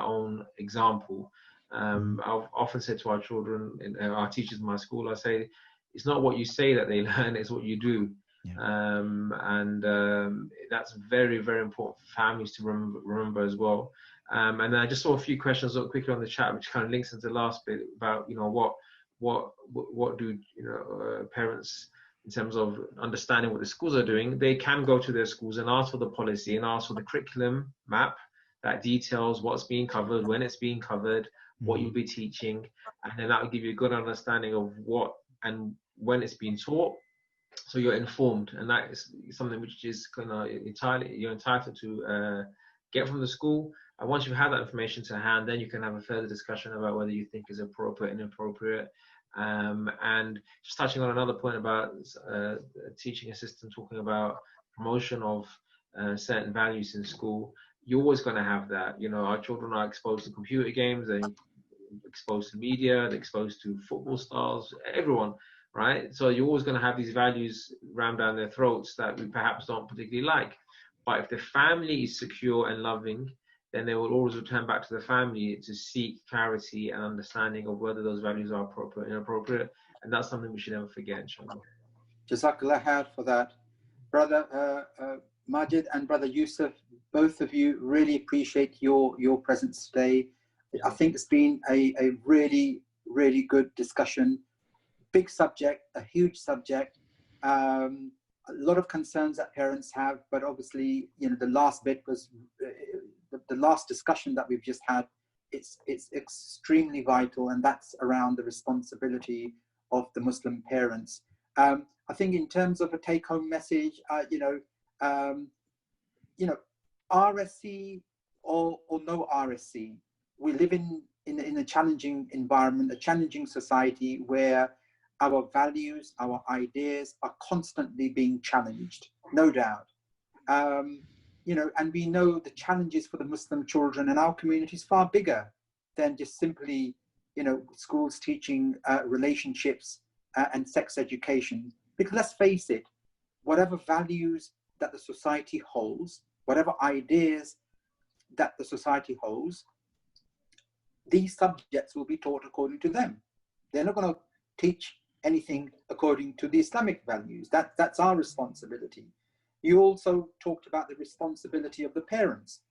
own example. I've often said to our children, our teachers in my school, I say, it's not what you say that they learn, it's what you do. Yeah. That's very, very important for families to remember as well. And then I just saw a few questions quickly on the chat, which kind of links into the last bit about, what do parents in terms of understanding what the schools are doing, they can go to their schools and ask for the policy and ask for the curriculum map that details what's being covered, when it's being covered, what you'll be teaching, and then that will give you a good understanding of what and when it's being taught, so you're informed. And that is something which is kind of entirely, you're entitled to get from the school. And once you've had that information to hand, then you can have a further discussion about whether you think is appropriate and inappropriate. And just touching on another point about a teaching assistant talking about promotion of certain values in school, you're always going to have that. You know, our children are exposed to computer games, they're exposed to media, they're exposed to football stars, everyone, right? So you're always going to have these values rammed down their throats that we perhaps don't particularly like. But if the family is secure and loving, then they will always return back to the family to seek clarity and understanding of whether those values are appropriate and inappropriate. And that's something we should never forget, inshallah. Jazakallah khair for that. Brother Majid and Brother Yusuf, both of you, really appreciate your presence today. I think it's been a really, really good discussion. Big subject, a huge subject. A lot of concerns that parents have, but obviously, you know, the last bit was the last discussion that we've just had. It's extremely vital, and that's around the responsibility of the Muslim parents. I think in terms of a take-home message, RSC or no RSC, we live in a challenging environment, a challenging society where our values, our ideas are constantly being challenged, no doubt. And we know the challenges for the Muslim children in our community is far bigger than just simply, schools teaching relationships and sex education. Because let's face it, whatever values that the society holds, whatever ideas that the society holds, these subjects will be taught according to them. They're not going to teach anything according to the Islamic values. That's our responsibility. You also talked about the responsibility of the parents,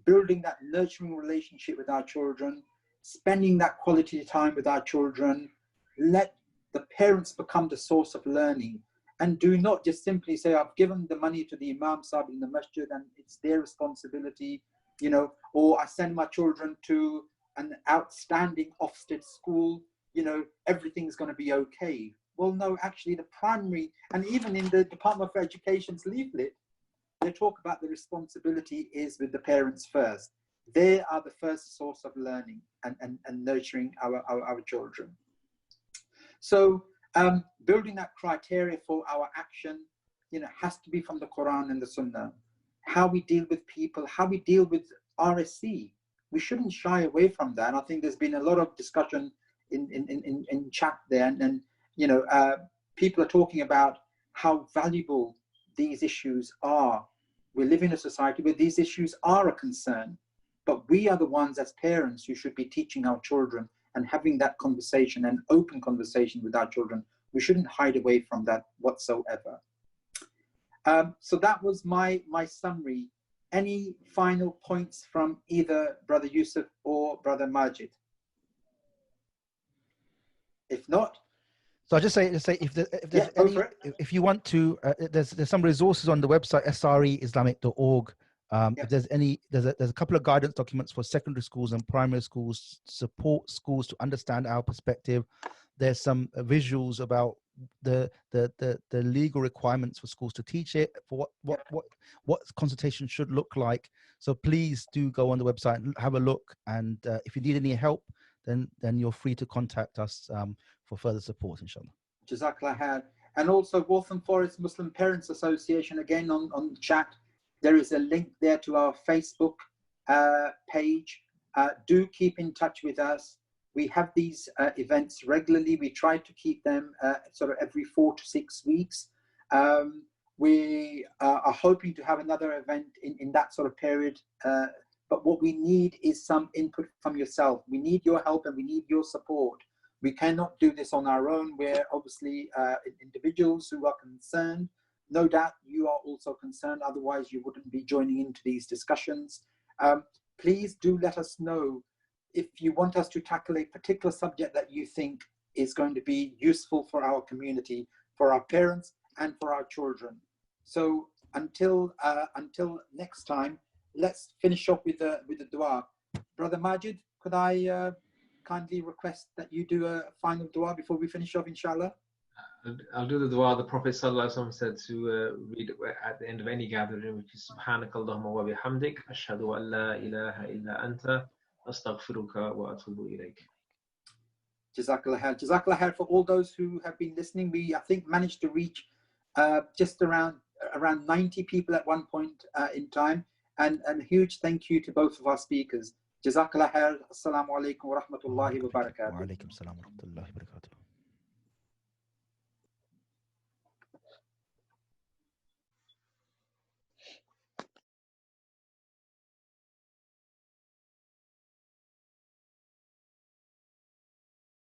building that nurturing relationship with our children, spending that quality time with our children. Let the parents become the source of learning, and do not just simply say, I've given the money to the Imam Sahib in the masjid and it's their responsibility, or I send my children to an outstanding Ofsted school, everything's going to be okay. Well, no, actually the primary, and even in the Department of Education's leaflet, they talk about the responsibility is with the parents first. They are the first source of learning and nurturing our children. So building that criteria for our action, has to be from the Quran and the Sunnah. How we deal with people, how we deal with RSC. We shouldn't shy away from that. And I think there's been a lot of discussion in chat there, and people are talking about how valuable these issues are. We live in a society where these issues are a concern, but we are the ones as parents who should be teaching our children and having that conversation, an open conversation with our children. We shouldn't hide away from that whatsoever. So that was my summary. Any final points from either Brother Yusuf or Brother Majid? If not, so I'll just say if you want to, there's some resources on the website sreislamic.org. If there's a couple of guidance documents for secondary schools and primary schools, support schools to understand our perspective. There's some visuals about the legal requirements for schools to teach it, for what consultation should look like. So please do go on the website and have a look. And if you need any help, then you're free to contact us for further support, inshallah. Jazakallah khair. And also Waltham Forest Muslim Parents Association, again on chat, there is a link there to our Facebook page. Do keep in touch with us. We have these events regularly. We try to keep them sort of every 4 to 6 weeks. We are hoping to have another event in that sort of period. But what we need is some input from yourself. We need your help and we need your support. We cannot do this on our own. We're obviously individuals who are concerned. No doubt you are also concerned, otherwise you wouldn't be joining into these discussions. Please do let us know if you want us to tackle a particular subject that you think is going to be useful for our community, for our parents and for our children. So until next time, let's finish up with the dua. Brother Majid, could I kindly request that you do a final dua before we finish off, inshallah? I'll do the dua the Prophet ﷺ said to read at the end of any gathering, which is Subhanaka Allahumma wa bihamdik, ashhadu an la ilaha illa anta, astaghfiruka wa atubu ilayk. Jazakallah khair. Jazakallah khair for all those who have been listening. We, I think, managed to reach just around 90 people at one point in time. And a huge thank you to both of our speakers. Jazakallah khair. Assalamu alaikum wa rahmatullahi wa barakatuh. Wa alaikum salam wa rahmatullahi wa barakatuh.